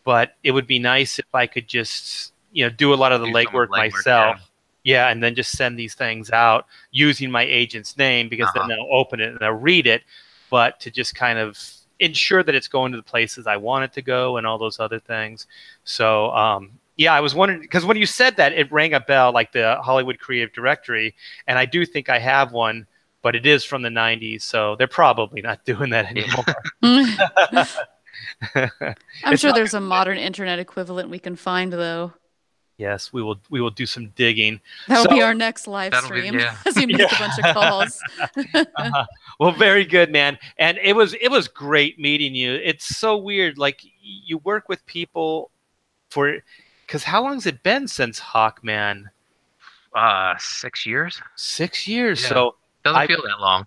[SPEAKER 1] but it would be nice if I could just, do a lot of the
[SPEAKER 3] Do some of the
[SPEAKER 1] legwork
[SPEAKER 3] legwork. Yeah.
[SPEAKER 1] myself. Yeah, and then just send these things out using my agent's name because then
[SPEAKER 3] Uh-huh.
[SPEAKER 1] they'll open it and they'll read it, but to just kind of ensure that it's going to the places I want it to go and all those other things. So, yeah, I was wondering because when you said that, it rang a bell like the Hollywood Creative Directory, and I do think I have one, but it is from the 90s, so they're probably not doing that
[SPEAKER 3] Yeah.
[SPEAKER 1] anymore.
[SPEAKER 2] I'm
[SPEAKER 1] It's
[SPEAKER 2] sure
[SPEAKER 1] not,
[SPEAKER 2] there's a modern internet equivalent we can find, though.
[SPEAKER 1] yes, we will do some digging.
[SPEAKER 2] That'll
[SPEAKER 1] So,
[SPEAKER 2] be our next live
[SPEAKER 3] That'll be
[SPEAKER 2] stream
[SPEAKER 3] yeah.
[SPEAKER 2] as we make a bunch of
[SPEAKER 1] yeah.
[SPEAKER 2] calls.
[SPEAKER 1] Well, very good, man. And it was great meeting you. It's so weird. Like you work with people for, because how long has it been since Hawkman?
[SPEAKER 3] 6 years.
[SPEAKER 1] 6 years.
[SPEAKER 3] Yeah.
[SPEAKER 1] So
[SPEAKER 3] Doesn't
[SPEAKER 1] I
[SPEAKER 3] feel that long.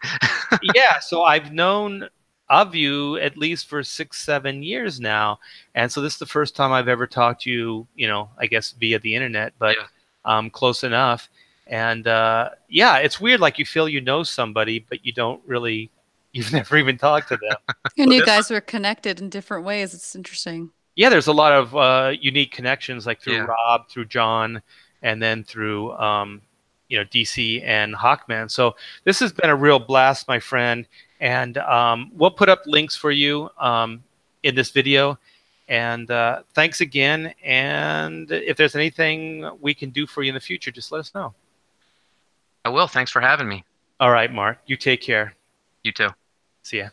[SPEAKER 1] yeah. So I've known of you at least for 6, 7 years now, and so this is the first time I've ever talked to you. I guess via the internet, but
[SPEAKER 3] Yeah.
[SPEAKER 1] close enough. And yeah, it's weird. Like you feel you know somebody, but you don't really. You've never even talked to them.
[SPEAKER 2] And
[SPEAKER 1] So
[SPEAKER 2] you
[SPEAKER 1] this,
[SPEAKER 2] guys were connected in different ways. It's interesting.
[SPEAKER 1] yeah, there's a lot of unique connections, like through
[SPEAKER 3] Yeah.
[SPEAKER 1] Rob, through John, and then through DC and Hawkman. So this has been a real blast, my friend. And we'll put up links for you in this video. And thanks again. And if there's anything we can do for you in the future, just let us know.
[SPEAKER 3] I will. Thanks for having me.
[SPEAKER 1] All right, Mark. You take care.
[SPEAKER 3] You too.
[SPEAKER 1] See ya.